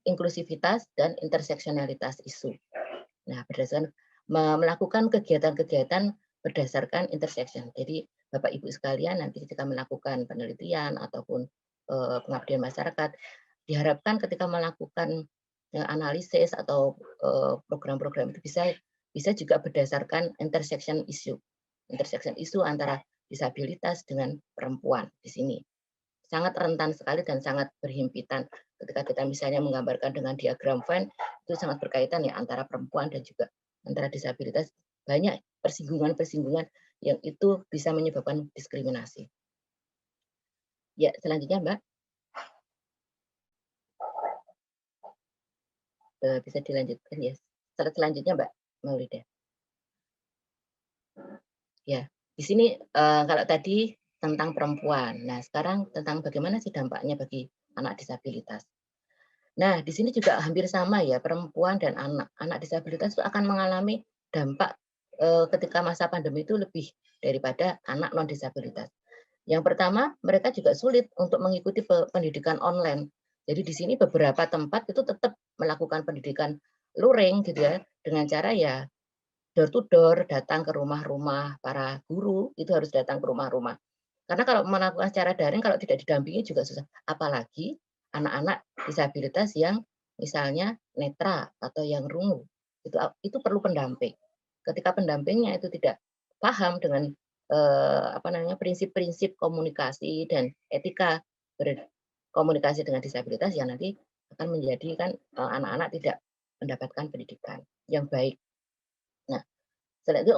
inklusivitas dan interseksionalitas isu. Nah, berdasarkan melakukan kegiatan-kegiatan berdasarkan intersection. Jadi, Bapak Ibu sekalian, nanti kita melakukan penelitian ataupun pengabdian masyarakat, diharapkan ketika melakukan analisis atau program-program itu bisa juga berdasarkan intersection isu antara disabilitas dengan perempuan di sini. Sangat rentan sekali dan sangat berhimpitan. Ketika kita misalnya menggambarkan dengan diagram Venn, itu sangat berkaitan ya antara perempuan dan juga antara disabilitas. Banyak persinggungan-persinggungan yang itu bisa menyebabkan diskriminasi. Ya, selanjutnya Mbak. Bisa dilanjutkan ya. Selanjutnya Mbak Maulida. Ya, di sini kalau tadi tentang perempuan. Nah, sekarang tentang bagaimana sih dampaknya bagi anak disabilitas. Nah, di sini juga hampir sama ya, perempuan dan anak disabilitas itu akan mengalami dampak ketika masa pandemi itu lebih daripada anak non disabilitas. Yang pertama, mereka juga sulit untuk mengikuti pendidikan online. Jadi di sini beberapa tempat itu tetap melakukan pendidikan luring gitu ya, dengan cara ya door to door, datang ke rumah-rumah para guru, itu harus datang ke rumah-rumah. Karena kalau melakukan secara daring, kalau tidak didampingi juga susah. Apalagi anak-anak disabilitas yang misalnya netra atau yang rungu, itu perlu pendamping. Ketika pendampingnya itu tidak paham dengan prinsip-prinsip komunikasi dan etika berkomunikasi dengan disabilitas, ya nanti akan menjadikan anak-anak tidak mendapatkan pendidikan yang baik. Nah, selain itu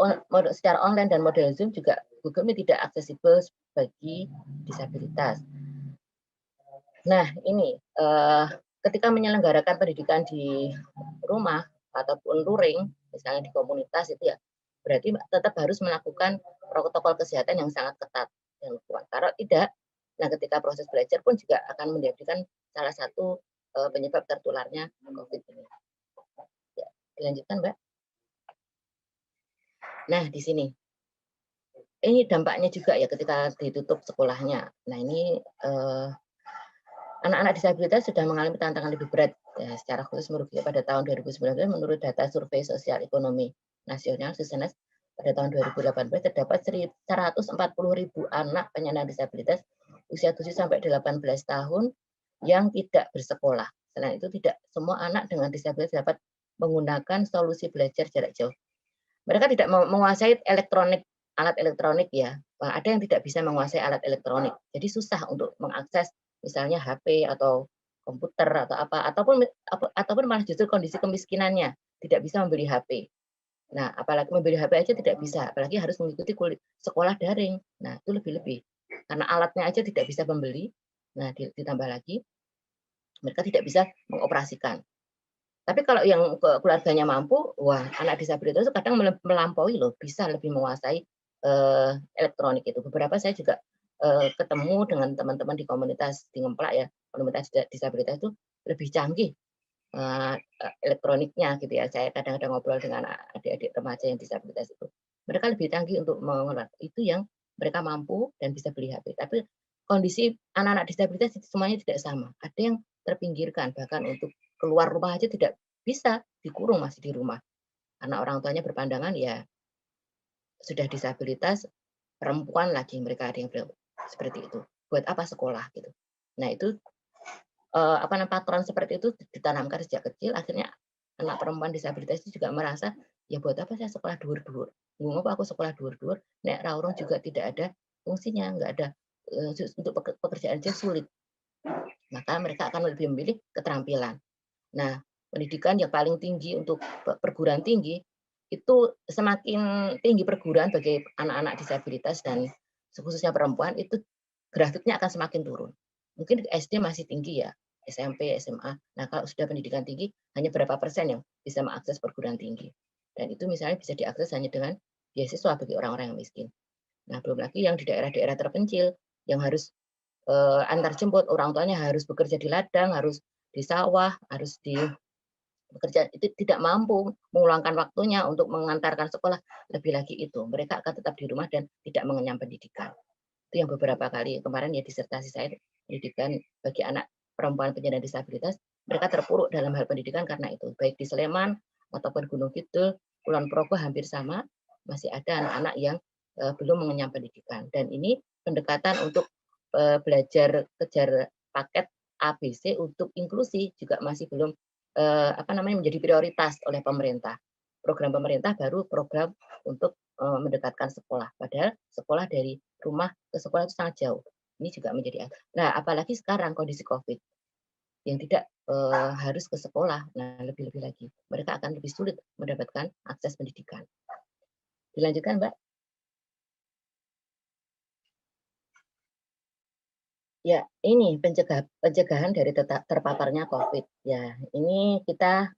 secara online dan model Zoom juga Google Meet tidak aksesibel bagi disabilitas. Nah, ini ketika menyelenggarakan pendidikan di rumah ataupun luring, misalnya di komunitas itu ya, berarti tetap harus melakukan protokol kesehatan yang sangat ketat dan kuat. Kalau tidak, nah ketika proses belajar pun juga akan menjadikan salah satu penyebab tertularnya COVID ini. Ya, dilanjutkan, Mbak. Nah, di sini. Ini dampaknya juga ya ketika ditutup sekolahnya. Nah, ini anak-anak disabilitas sudah mengalami tantangan lebih berat ya, secara khusus merugikan pada tahun 2019 menurut data survei sosial ekonomi nasional Susenas pada tahun 2018 terdapat 140.000 anak penyandang disabilitas usia 7 sampai 18 tahun yang tidak bersekolah. Selain itu tidak semua anak dengan disabilitas dapat menggunakan solusi belajar jarak jauh. Mereka tidak menguasai alat elektronik ya. Ada yang tidak bisa menguasai alat elektronik. Jadi susah untuk mengakses misalnya HP atau komputer atau apa, ataupun malah justru kondisi kemiskinannya tidak bisa membeli HP. Nah, apalagi membeli HP aja tidak bisa, apalagi harus mengikuti sekolah daring. Nah, itu lebih-lebih. Karena alatnya aja tidak bisa membeli. Nah, ditambah lagi mereka tidak bisa mengoperasikan. Tapi kalau yang keluarganya mampu, wah anak disabilitas itu kadang melampaui loh, bisa lebih menguasai elektronik itu. Beberapa saya juga ketemu dengan teman-teman di komunitas di Ngemplak ya, komunitas disabilitas itu lebih canggih elektroniknya gitu ya. Saya kadang-kadang ngobrol dengan adik-adik remaja yang disabilitas itu. Mereka lebih canggih untuk mengelola. Itu yang mereka mampu dan bisa beli HP. Tapi kondisi anak-anak disabilitas itu semuanya tidak sama. Ada yang terpinggirkan, bahkan untuk keluar rumah aja tidak bisa, dikurung masih di rumah. Karena orang tuanya berpandangan ya sudah disabilitas, perempuan lagi, mereka ada yang seperti itu. Buat apa sekolah gitu. Nah, itu patron seperti itu ditanamkan sejak kecil, akhirnya anak perempuan disabilitas itu juga merasa ya buat apa saya sekolah dhuwur-dhuwur. Ngomong aku sekolah dhuwur-dhuwur, nek raurung juga tidak ada fungsinya, enggak ada untuk pekerjaan aja sulit. Maka mereka akan lebih memilih keterampilan. Nah, pendidikan yang paling tinggi untuk perguruan tinggi itu semakin tinggi perguruan bagi anak-anak disabilitas dan khususnya perempuan itu grafiknya akan semakin turun. Mungkin SD masih tinggi ya, SMP, SMA. Nah, kalau sudah pendidikan tinggi hanya berapa persen yang bisa mengakses perguruan tinggi. Dan itu misalnya bisa diakses hanya dengan beasiswa bagi orang-orang yang miskin. Nah, belum lagi yang di daerah-daerah terpencil yang harus antar jemput, orang tuanya harus bekerja di ladang, harus di sawah, harus di bekerja, itu tidak mampu mengulangkan waktunya untuk mengantarkan sekolah, lebih lagi itu mereka akan tetap di rumah dan tidak mengenyam pendidikan. Itu yang beberapa kali kemarin ya disertasi saya pendidikan bagi anak perempuan penyandang disabilitas, mereka terpuruk dalam hal pendidikan karena itu, baik di Sleman ataupun Gunung Kidul, Kulon Progo hampir sama, masih ada anak-anak yang belum mengenyam pendidikan. Dan ini pendekatan untuk belajar kejar paket ABC untuk inklusi juga masih belum menjadi prioritas oleh pemerintah. Program pemerintah baru program untuk mendekatkan sekolah. Padahal sekolah dari rumah ke sekolah itu sangat jauh. Ini juga menjadi. Nah, apalagi sekarang kondisi COVID yang tidak harus ke sekolah. Nah, lebih-lebih lagi mereka akan lebih sulit mendapatkan akses pendidikan. Dilanjutkan, Mbak. Ya, ini pencegahan dari terpaparnya COVID. Ya, ini kita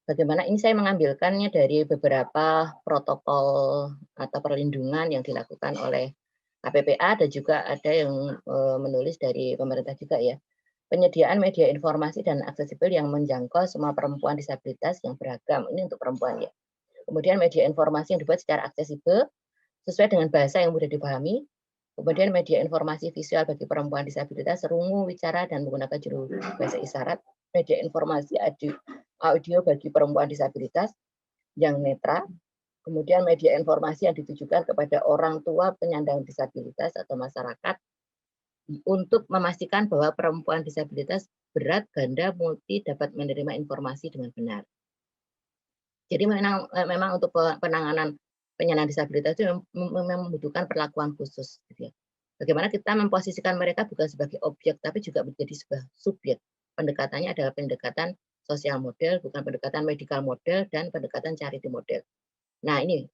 bagaimana ini saya mengambilkannya dari beberapa protokol atau perlindungan yang dilakukan oleh KPPA dan juga ada yang menulis dari pemerintah juga ya. Penyediaan media informasi dan aksesibel yang menjangkau semua perempuan disabilitas yang beragam. Ini untuk perempuan ya. Kemudian media informasi yang dibuat secara aksesibel sesuai dengan bahasa yang mudah dipahami. Kemudian media informasi visual bagi perempuan disabilitas, rungu, wicara, dan menggunakan juru bahasa isyarat. media informasi audio bagi perempuan disabilitas yang netral, kemudian media informasi yang ditujukan kepada orang tua penyandang disabilitas atau masyarakat untuk memastikan bahwa perempuan disabilitas berat, ganda, multi dapat menerima informasi dengan benar. Jadi memang untuk penanganan penyandang disabilitas itu memang membutuhkan perlakuan khusus, gitu ya. Bagaimana kita memposisikan mereka bukan sebagai objek, tapi juga menjadi sebuah subjek. Pendekatannya adalah pendekatan sosial model, bukan pendekatan medical model dan pendekatan charity model. Nah ini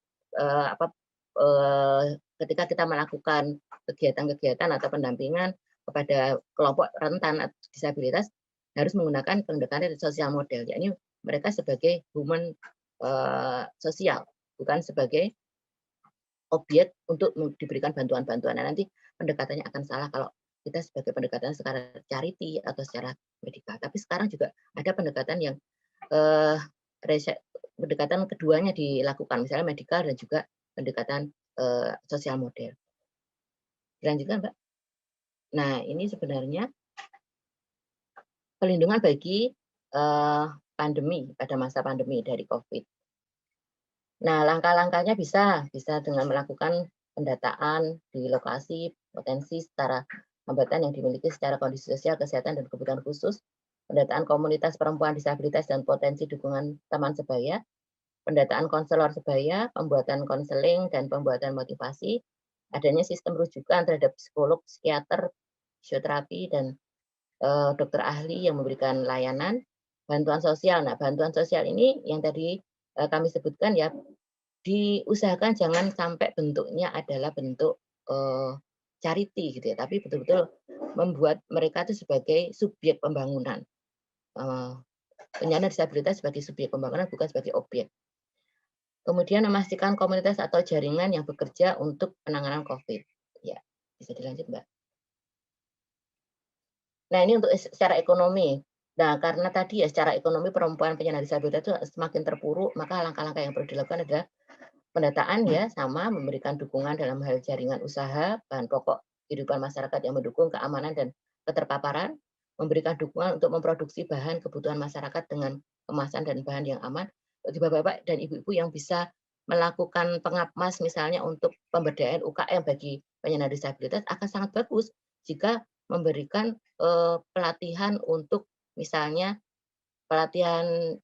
ketika kita melakukan kegiatan-kegiatan atau pendampingan kepada kelompok rentan disabilitas harus menggunakan pendekatan sosial model, yakni mereka sebagai human sosial, bukan sebagai objek untuk diberikan bantuan-bantuan. Nah, nanti pendekatannya akan salah kalau kita sebagai pendekatan secara charity atau secara medikal. Tapi sekarang juga ada pendekatan yang pendekatan keduanya dilakukan, misalnya medikal dan juga pendekatan sosial model. Dilanjutkan, Mbak. Nah, ini sebenarnya pelindungan bagi pandemi pada masa pandemi dari COVID. Nah, langkah-langkahnya bisa dengan melakukan pendataan di lokasi potensi setara hambatan yang dimiliki secara kondisi sosial, kesehatan, dan kebutuhan khusus, pendataan komunitas perempuan disabilitas dan potensi dukungan teman sebaya, pendataan konselor sebaya, pembuatan konseling, dan pembuatan motivasi, adanya sistem rujukan terhadap psikolog, psikiater, fisioterapi, dan dokter ahli yang memberikan layanan, bantuan sosial. Nah, bantuan sosial ini yang tadi kami sebutkan ya, diusahakan jangan sampai bentuknya adalah bentuk charity gitu ya, tapi betul-betul membuat mereka itu sebagai subjek pembangunan. Penyandang disabilitas sebagai subjek pembangunan, bukan sebagai objek. Kemudian memastikan komunitas atau jaringan yang bekerja untuk penanganan COVID. Ya, bisa dilanjut, Mbak. Nah, ini untuk secara ekonomi. Nah, karena tadi ya secara ekonomi perempuan penyandang disabilitas itu semakin terpuruk, maka langkah-langkah yang perlu dilakukan adalah pendataan ya, sama memberikan dukungan dalam hal jaringan usaha, bahan pokok kehidupan masyarakat yang mendukung keamanan dan keterpaparan, memberikan dukungan untuk memproduksi bahan kebutuhan masyarakat dengan kemasan dan bahan yang aman. Bagi bapak-bapak dan ibu-ibu yang bisa melakukan pengapmas misalnya untuk pemberdayaan UKM bagi penyandang disabilitas akan sangat bagus jika memberikan pelatihan untuk misalnya pelatihan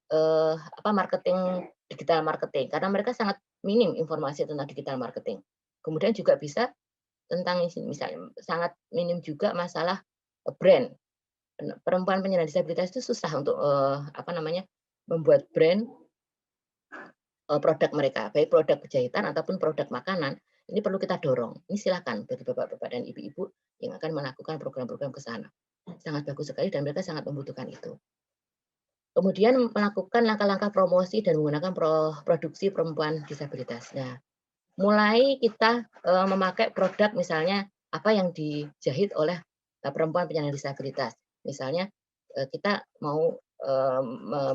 marketing, digital marketing, karena mereka sangat minim informasi tentang digital marketing. Kemudian juga bisa tentang misalnya sangat minim juga masalah brand. Perempuan penyandang disabilitas itu susah untuk membuat brand produk mereka, baik produk jahitan ataupun produk makanan. Ini perlu kita dorong. Ini silakan bagi bapak-bapak dan ibu-ibu yang akan melakukan program-program ke sana. Sangat bagus sekali dan mereka sangat membutuhkan itu. Kemudian melakukan langkah-langkah promosi dan menggunakan produksi perempuan disabilitas. Nah, mulai kita memakai produk misalnya apa yang dijahit oleh perempuan penyandang disabilitas. Misalnya kita mau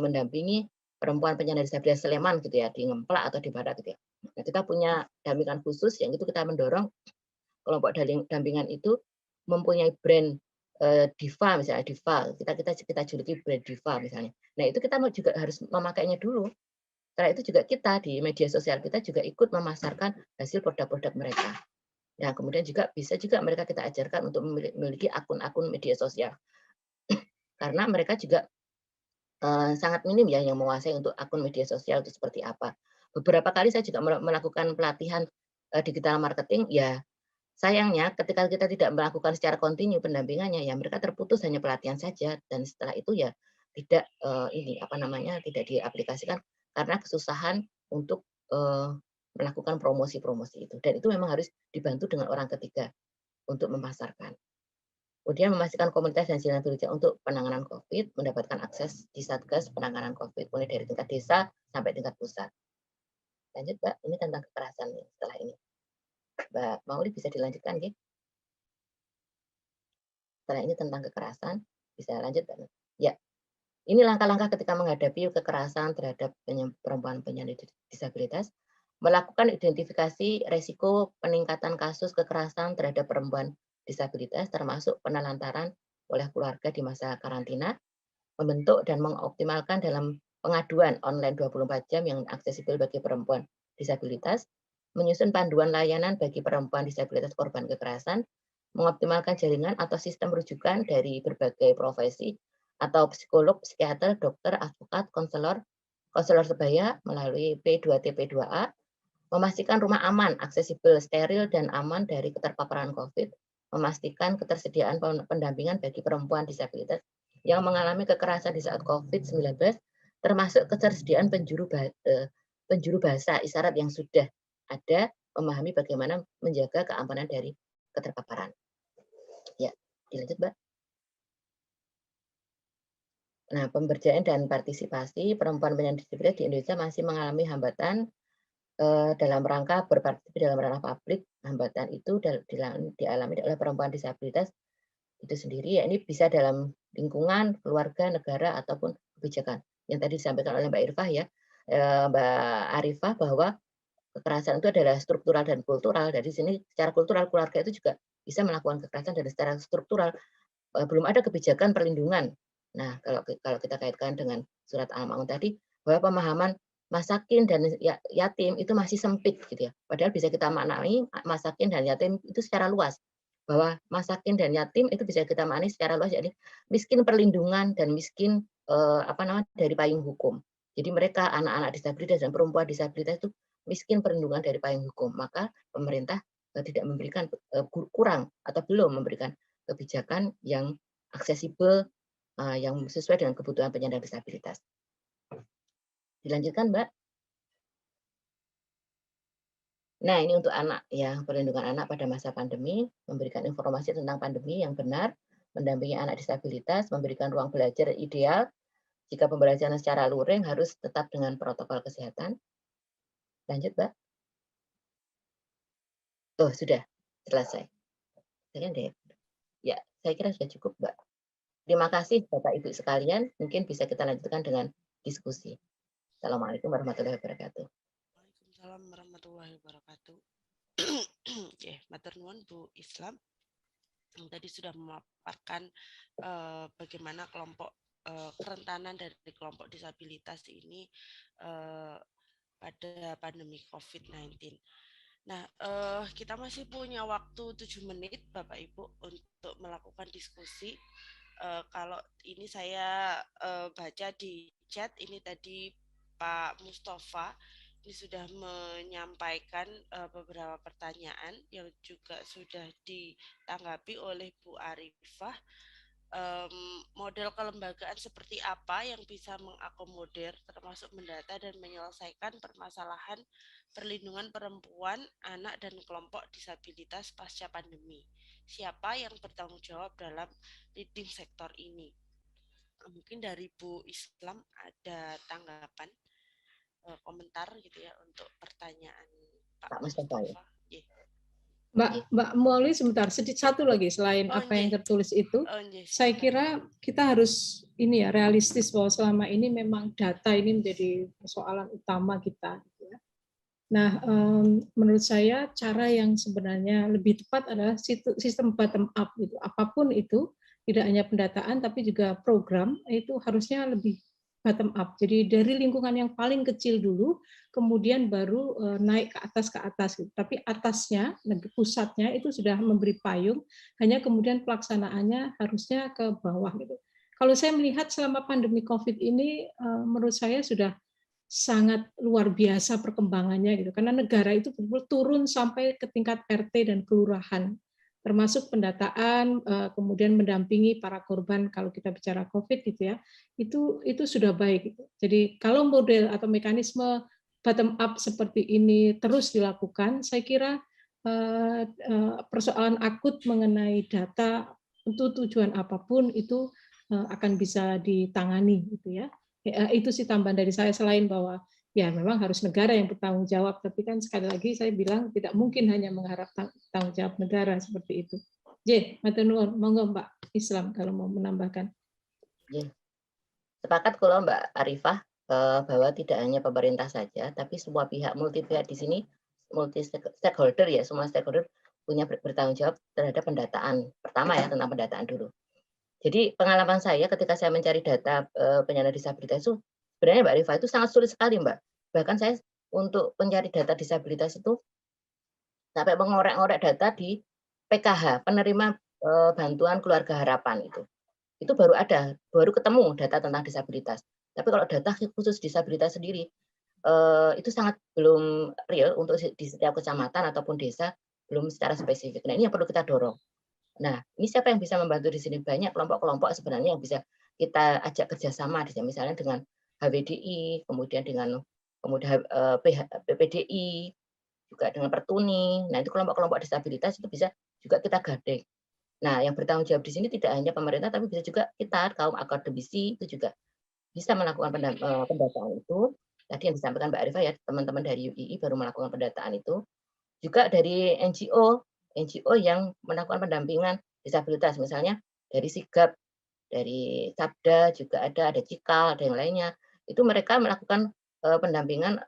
mendampingi perempuan penyandang disabilitas Sleman gitu ya, di Ngemplak atau di mana gitu ya. Nah, kita punya dampingan khusus yang itu kita mendorong kelompok dampingan itu mempunyai brand diva misalnya, diva kita juluki brand diva misalnya. Nah, itu kita juga harus memakainya dulu. Setelah itu juga kita di media sosial kita juga ikut memasarkan hasil produk-produk mereka. Nah, kemudian juga bisa juga mereka kita ajarkan untuk memiliki akun-akun media sosial. Karena mereka juga sangat minim ya yang menguasai untuk akun media sosial itu seperti apa. Beberapa kali saya juga melakukan pelatihan digital marketing, ya sayangnya ketika kita tidak melakukan secara kontinu pendampingannya, ya mereka terputus hanya pelatihan saja dan setelah itu ya tidak tidak diaplikasikan karena kesusahan untuk melakukan promosi-promosi itu, dan itu memang harus dibantu dengan orang ketiga untuk memasarkan. Kemudian memastikan komunitas dan jaringan bekerja untuk penanganan COVID, mendapatkan akses di Satgas penanganan COVID mulai dari tingkat desa sampai tingkat pusat. Lanjut, Mbak, ini tentang kekerasan nih setelah ini. Mbak Mauli bisa dilanjutkan, ya? Setelah ini tentang kekerasan, bisa lanjut, Mbak? Ya, ini langkah-langkah ketika menghadapi kekerasan terhadap perempuan penyandang disabilitas, melakukan identifikasi resiko peningkatan kasus kekerasan terhadap perempuan disabilitas, termasuk penelantaran oleh keluarga di masa karantina, membentuk dan mengoptimalkan dalam pengaduan online 24 jam yang aksesibel bagi perempuan disabilitas, menyusun panduan layanan bagi perempuan disabilitas korban kekerasan, mengoptimalkan jaringan atau sistem rujukan dari berbagai profesi atau psikolog, psikiater, dokter, advokat, konselor sebaya melalui P2T P2A, memastikan rumah aman, aksesibel, steril, dan aman dari keterpaparan COVID, memastikan ketersediaan pendampingan bagi perempuan disabilitas yang mengalami kekerasan di saat COVID-19, termasuk ketersediaan penjuru bahasa isyarat yang sudah ada, memahami bagaimana menjaga keamanan dari keterpaparan. Ya, dilanjut, Mbak. Nah, pemberdayaan dan partisipasi perempuan penyandang disabilitas di Indonesia masih mengalami hambatan dalam rangka berpartisipasi dalam ranah publik. Hambatan itu dialami oleh perempuan disabilitas itu sendiri, ya ini bisa dalam lingkungan, keluarga, negara, ataupun kebijakan. Yang tadi disampaikan oleh Mbak Irfah ya, Mbak Arifah, bahwa kekerasan itu adalah struktural dan kultural. Dari sini secara kultural keluarga itu juga bisa melakukan kekerasan, dan secara struktural belum ada kebijakan perlindungan. Nah, kalau kita kaitkan dengan surat Al-Maun tadi, bahwa pemahaman masakin dan yatim itu masih sempit gitu ya. Padahal bisa kita maknai masakin dan yatim itu secara luas. Bahwa masakin dan yatim itu bisa kita maknai secara luas, jadi miskin perlindungan dan miskin dari payung hukum. Jadi mereka anak-anak disabilitas dan perempuan disabilitas itu miskin perlindungan dari payung hukum. Maka pemerintah tidak memberikan kurang atau belum memberikan kebijakan yang aksesibel, yang sesuai dengan kebutuhan penyandang disabilitas. Dilanjutkan, Mbak. Nah, ini untuk anak ya, perlindungan anak pada masa pandemi, memberikan informasi tentang pandemi yang benar, mendampingi anak disabilitas, memberikan ruang belajar ideal. Jika pembelajaran secara luring harus tetap dengan protokol kesehatan. Lanjut, Mbak. Oh, sudah selesai. Ya, saya kira sudah cukup, Mbak. Terima kasih Bapak Ibu sekalian. Mungkin bisa kita lanjutkan dengan diskusi. Assalamualaikum warahmatullahi wabarakatuh. Waalaikumsalam warahmatullahi wabarakatuh. Matur nuwun Bu Islam yang tadi sudah memaparkan bagaimana kelompok kerentanan dari kelompok disabilitas ini pada pandemi COVID-19. Nah, kita masih punya waktu 7 menit Bapak Ibu untuk melakukan diskusi. Kalau ini saya baca di chat, ini tadi Pak Mustafa ini sudah menyampaikan beberapa pertanyaan yang juga sudah ditanggapi oleh Bu Arifah. Model kelembagaan seperti apa yang bisa mengakomodir termasuk mendata dan menyelesaikan permasalahan perlindungan perempuan, anak, dan kelompok disabilitas pasca pandemi. Siapa yang bertanggung jawab dalam leading sektor ini? Mungkin dari Bu Islam ada tanggapan, komentar gitu ya untuk pertanyaan Pak Mustafa. Ya. Mbak Mauli sebentar, satu lagi selain apa yang tertulis itu, saya kira kita harus ini ya realistis bahwa selama ini memang data ini menjadi persoalan utama kita. Nah, menurut saya cara yang sebenarnya lebih tepat adalah sistem bottom up itu. Apapun itu, tidak hanya pendataan tapi juga program itu harusnya lebih bottom up. Jadi dari lingkungan yang paling kecil dulu, kemudian baru naik ke atas gitu. Tapi atasnya, pusatnya itu sudah memberi payung, hanya kemudian pelaksanaannya harusnya ke bawah gitu. Kalau saya melihat selama pandemi COVID ini, menurut saya sudah sangat luar biasa perkembangannya gitu. Karena negara itu betul-betul turun sampai ke tingkat RT dan kelurahan, termasuk pendataan, kemudian mendampingi para korban kalau kita bicara COVID gitu ya, itu sudah baik. Gitu. Jadi kalau model atau mekanisme bottom up seperti ini terus dilakukan, saya kira persoalan akut mengenai data untuk tujuan apapun itu akan bisa ditangani gitu ya. Itu sih tambahan dari saya, selain bahwa ya memang harus negara yang bertanggung jawab, tapi kan sekali lagi saya bilang tidak mungkin hanya mengharap tanggung jawab negara seperti itu. Matur nuwun, monggo Mbak Islam kalau mau menambahkan. Sepakat kalau Mbak Arifah bahwa tidak hanya pemerintah saja, tapi semua pihak, multi pihak di sini, multi stakeholder ya, semua stakeholder punya bertanggung jawab terhadap pendataan. Pertama ya tentang pendataan dulu. Jadi pengalaman saya ketika saya mencari data penyandang disabilitas itu sebenarnya Mbak Rifa itu sangat sulit sekali Mbak. Bahkan saya untuk mencari data disabilitas itu sampai mengorek-ngorek data di PKH, penerima bantuan keluarga harapan itu. Itu baru ketemu data tentang disabilitas. Tapi kalau data khusus disabilitas sendiri, itu sangat belum real untuk di setiap kecamatan ataupun desa, belum secara spesifik. Nah, ini yang perlu kita dorong. Nah, ini siapa yang bisa membantu di sini? Banyak kelompok-kelompok sebenarnya yang bisa kita ajak kerjasama, misalnya dengan HWDI, kemudian dengan PPDI, juga dengan Pertuni. Nah, itu kelompok-kelompok disabilitas itu bisa juga kita gandeng. Nah, yang bertanggung jawab di sini tidak hanya pemerintah, tapi bisa juga kita, kaum akademisi, itu juga bisa melakukan pendataan itu. Tadi yang disampaikan Mbak Arifah ya, teman-teman dari UII baru melakukan pendataan itu. Juga dari NGO yang melakukan pendampingan disabilitas, misalnya dari Sigap, dari Sabda juga ada Cikal, ada yang lainnya. Itu mereka melakukan pendampingan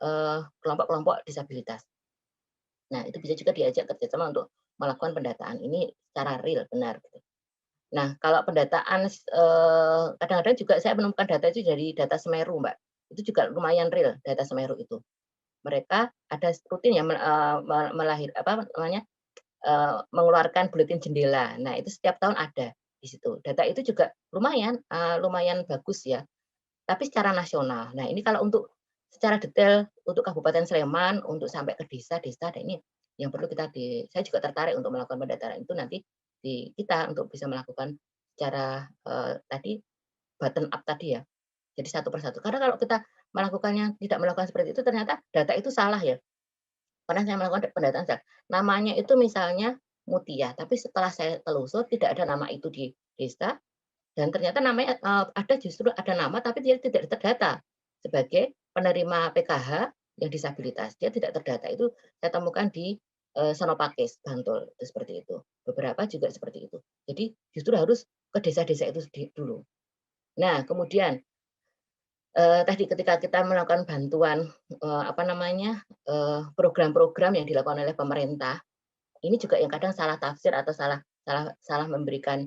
kelompok-kelompok disabilitas. Nah, itu bisa juga diajak kerjasama untuk melakukan pendataan ini secara real, benar. Nah, kalau pendataan kadang-kadang juga saya menemukan data itu dari data Semeru, Mbak. Itu juga lumayan real data Semeru itu. Mereka ada rutin ya mengeluarkan buletin jendela. Nah, itu setiap tahun ada di situ. Data itu juga lumayan bagus ya. Tapi secara nasional. Nah, ini kalau untuk secara detail untuk Kabupaten Sleman, untuk sampai ke desa-desa, nah ini yang perlu saya juga tertarik untuk melakukan pendataan itu nanti di kita untuk bisa melakukan secara tadi bottom up tadi ya. Jadi satu persatu. Karena kalau kita tidak melakukan seperti itu ternyata data itu salah ya. Pernah saya melakukan pendataan, namanya itu misalnya Mutia, tapi setelah saya telusur tidak ada nama itu di desa, dan ternyata namanya justru ada nama tapi dia tidak terdata sebagai penerima PKH yang disabilitas. Dia tidak terdata. Itu saya temukan di Senopakis, Bantul, itu seperti itu. Beberapa juga seperti itu. Jadi justru harus ke desa-desa itu dulu. Nah, kemudian tadi ketika kita melakukan bantuan program-program yang dilakukan oleh pemerintah, ini juga yang kadang salah tafsir atau salah memberikan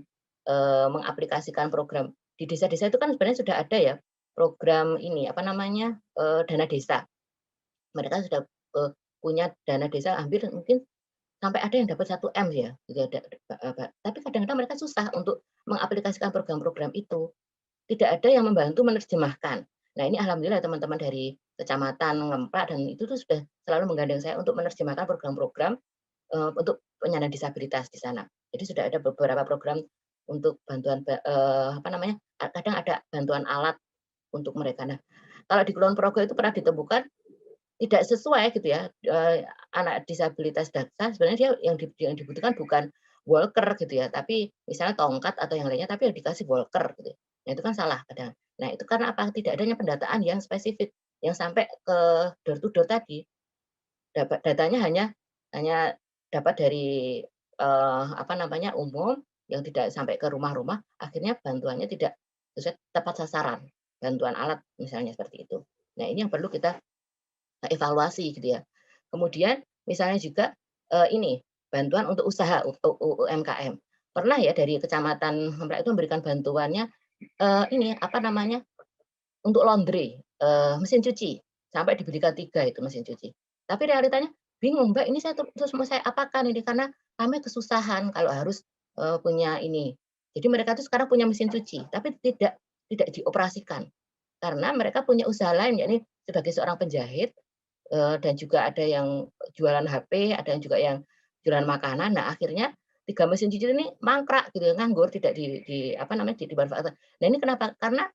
mengaplikasikan program di desa-desa itu kan sebenarnya sudah ada ya program ini dana desa. Mereka sudah punya dana desa hampir mungkin sampai ada yang dapat 1 M ya gitu. Tapi kadang-kadang mereka susah untuk mengaplikasikan program-program itu. Tidak ada yang membantu menerjemahkan. Nah, ini alhamdulillah teman-teman dari Kecamatan Ngemplak dan itu tuh sudah selalu menggandeng saya untuk menerjemahkan program-program untuk penyandang disabilitas di sana. Jadi sudah ada beberapa program untuk bantuan kadang ada bantuan alat untuk mereka. Nah, kalau di Kulon Progo itu pernah ditemukan tidak sesuai gitu ya, anak disabilitas daksa sebenarnya dia yang dibutuhkan bukan walker gitu ya, tapi misalnya tongkat atau yang lainnya, tapi yang dikasih walker gitu. Nah, itu kan salah kadang. Nah, itu karena apa? Tidak adanya pendataan yang spesifik yang sampai ke door to door tadi. Datanya hanya dapat dari umum yang tidak sampai ke rumah-rumah, akhirnya bantuannya tidak sesuai tepat sasaran, bantuan alat misalnya seperti itu. Nah, ini yang perlu kita evaluasi gitu ya. Kemudian misalnya juga ini bantuan untuk usaha UMKM. Pernah ya dari Kecamatan Ngemplak itu memberikan bantuannya untuk laundry, mesin cuci, sampai diberikan 3 itu mesin cuci. Tapi realitanya bingung, Mbak, ini terus mau saya apakan ini, karena kami kesusahan kalau harus punya ini. Jadi mereka tuh sekarang punya mesin cuci, tapi tidak dioperasikan. Karena mereka punya usaha lain, yakni sebagai seorang penjahit, dan juga ada yang jualan HP, ada yang juga yang jualan makanan. Nah, akhirnya 3 mesin cuci ini mangkrak gitu, nganggur, tidak dimanfaatkan. Nah, ini kenapa? Karena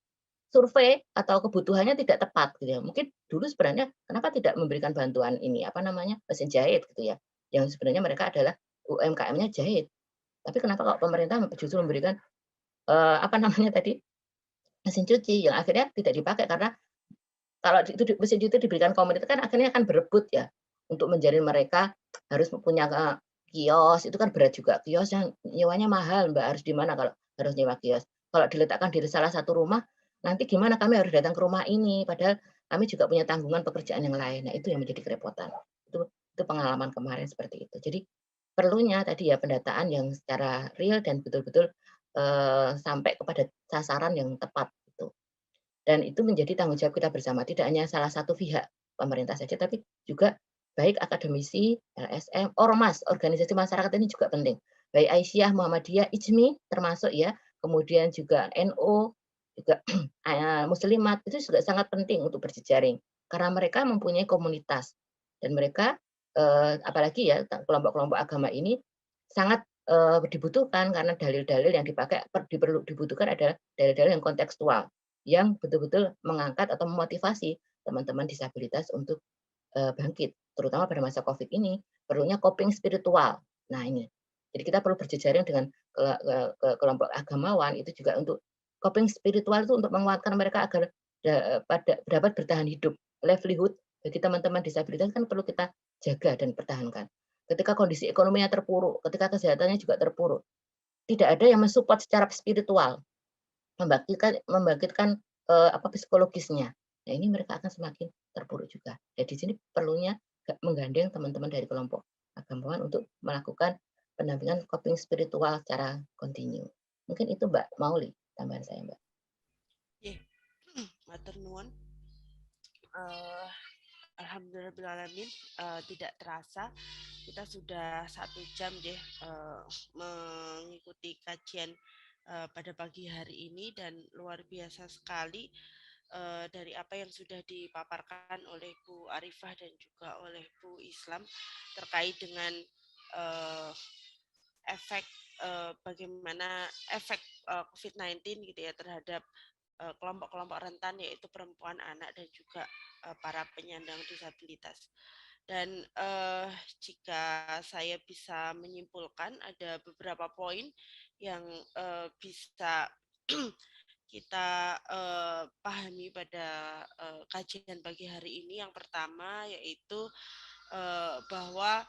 survei atau kebutuhannya tidak tepat gitu ya. Mungkin dulu sebenarnya kenapa tidak memberikan bantuan ini mesin jahit gitu ya. Yang sebenarnya mereka adalah UMKM-nya jahit. Tapi kenapa kalau pemerintah justru memberikan mesin cuci yang akhirnya tidak dipakai karena kalau itu mesin cuci itu diberikan komunitas kan akhirnya akan berebut ya untuk menjaring mereka harus punya kios, itu kan berat juga. Kios yang nyewanya mahal, Mbak, harus di mana kalau harus nyewa kios. Kalau diletakkan di salah satu rumah, nanti gimana kami harus datang ke rumah ini, padahal kami juga punya tanggungan pekerjaan yang lain. Nah, itu yang menjadi kerepotan. Itu pengalaman kemarin seperti itu. Jadi perlunya tadi ya pendataan yang secara real dan betul-betul sampai kepada sasaran yang tepat gitu. Dan itu menjadi tanggung jawab kita bersama, tidak hanya salah satu pihak pemerintah saja, tapi juga baik akademisi, LSM, ormas, organisasi masyarakat ini juga penting. Baik Aisyah, Muhammadiyah, IJMI termasuk ya, kemudian juga NU, juga Muslimat, itu juga sangat penting untuk berjejaring karena mereka mempunyai komunitas dan mereka apalagi ya kelompok-kelompok agama ini sangat dibutuhkan karena dalil-dalil yang dibutuhkan adalah dalil-dalil yang kontekstual yang betul-betul mengangkat atau memotivasi teman-teman disabilitas untuk bangkit, terutama pada masa COVID ini perlunya coping spiritual. Nah ini, jadi kita perlu berjejaring dengan kelompok agamawan itu juga untuk coping spiritual itu untuk menguatkan mereka agar dapat bertahan hidup. Livelihood bagi teman-teman disabilitas kan perlu kita jaga dan pertahankan. Ketika kondisi ekonominya terpuruk, ketika kesehatannya juga terpuruk, tidak ada yang mensupport secara spiritual, membangkitkan psikologisnya. Nah ini mereka akan semakin terpuruk juga. Jadi di sini perlunya menggandeng teman-teman dari kelompok agamawan untuk melakukan pendampingan coping spiritual secara kontinu. Mungkin itu Mbak Mauli tambahan saya Mbak. Matur nuwun. Alhamdulillahirrahmanirrahim, tidak terasa kita sudah 1 jam deh mengikuti kajian pada pagi hari ini dan luar biasa sekali dari apa yang sudah dipaparkan oleh Bu Arifah dan juga oleh Bu Islam terkait dengan efek bagaimana efek COVID-19 gitu ya terhadap kelompok-kelompok rentan yaitu perempuan, anak dan juga para penyandang disabilitas. Dan jika saya bisa menyimpulkan ada beberapa poin yang bisa kita pahami pada kajian pagi hari ini. Yang pertama yaitu bahwa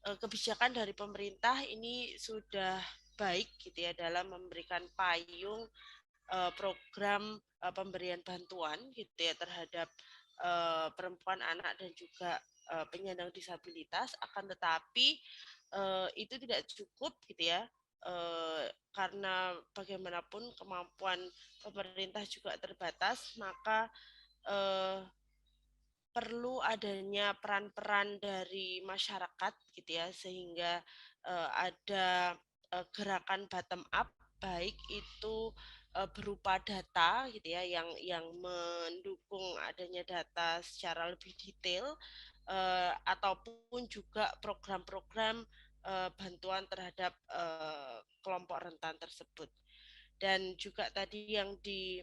kebijakan dari pemerintah ini sudah baik gitu ya dalam memberikan payung program pemberian bantuan gitu ya terhadap perempuan, anak dan juga penyandang disabilitas. Akan tetapi itu tidak cukup gitu ya karena bagaimanapun kemampuan pemerintah juga terbatas, maka perlu adanya peran-peran dari masyarakat gitu ya sehingga ada gerakan bottom up baik itu berupa data gitu ya yang mendukung adanya data secara lebih detail ataupun juga program-program bantuan terhadap kelompok rentan tersebut. Dan juga tadi yang di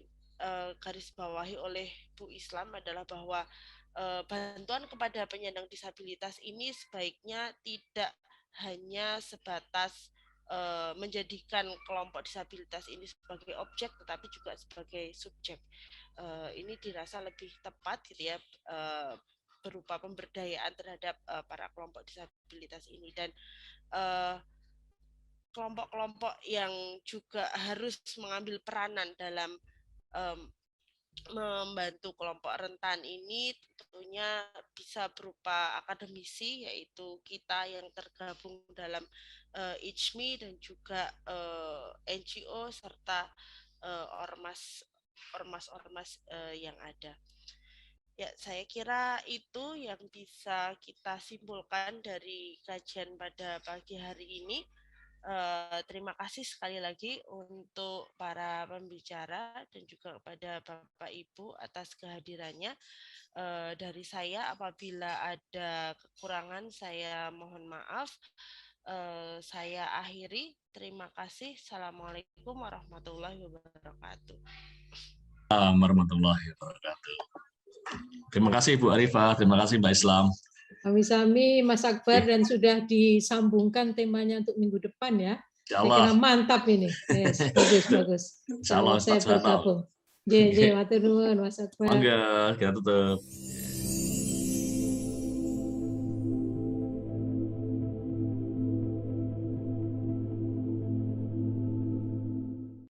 garis bawahi oleh Bu Islam adalah bahwa bantuan kepada penyandang disabilitas ini sebaiknya tidak hanya sebatas menjadikan kelompok disabilitas ini sebagai objek tetapi juga sebagai subjek. Ini dirasa lebih tepat gitu ya berupa pemberdayaan terhadap para kelompok disabilitas ini dan kelompok-kelompok yang juga harus mengambil peranan dalam membantu kelompok rentan ini tentunya bisa berupa akademisi yaitu kita yang tergabung dalam IJMI dan juga NGO serta ormas yang ada. Ya, saya kira itu yang bisa kita simpulkan dari kajian pada pagi hari ini. Terima kasih sekali lagi untuk para pembicara dan juga kepada Bapak Ibu atas kehadirannya. Dari saya apabila ada kekurangan saya mohon maaf. Saya akhiri. Terima kasih. Assalamualaikum warahmatullahi wabarakatuh. Warahmatullahi wabarakatuh. Terima kasih Bu Arifah, terima kasih Mbak Islam. Sami-sami Mas Akbar dan sudah disambungkan temanya untuk minggu depan ya. Saya kira mantap ini. Yes, bagus. Insyaallah saya bergabung. Matur nuwun Mas Akbar. Monggo, kita tutup.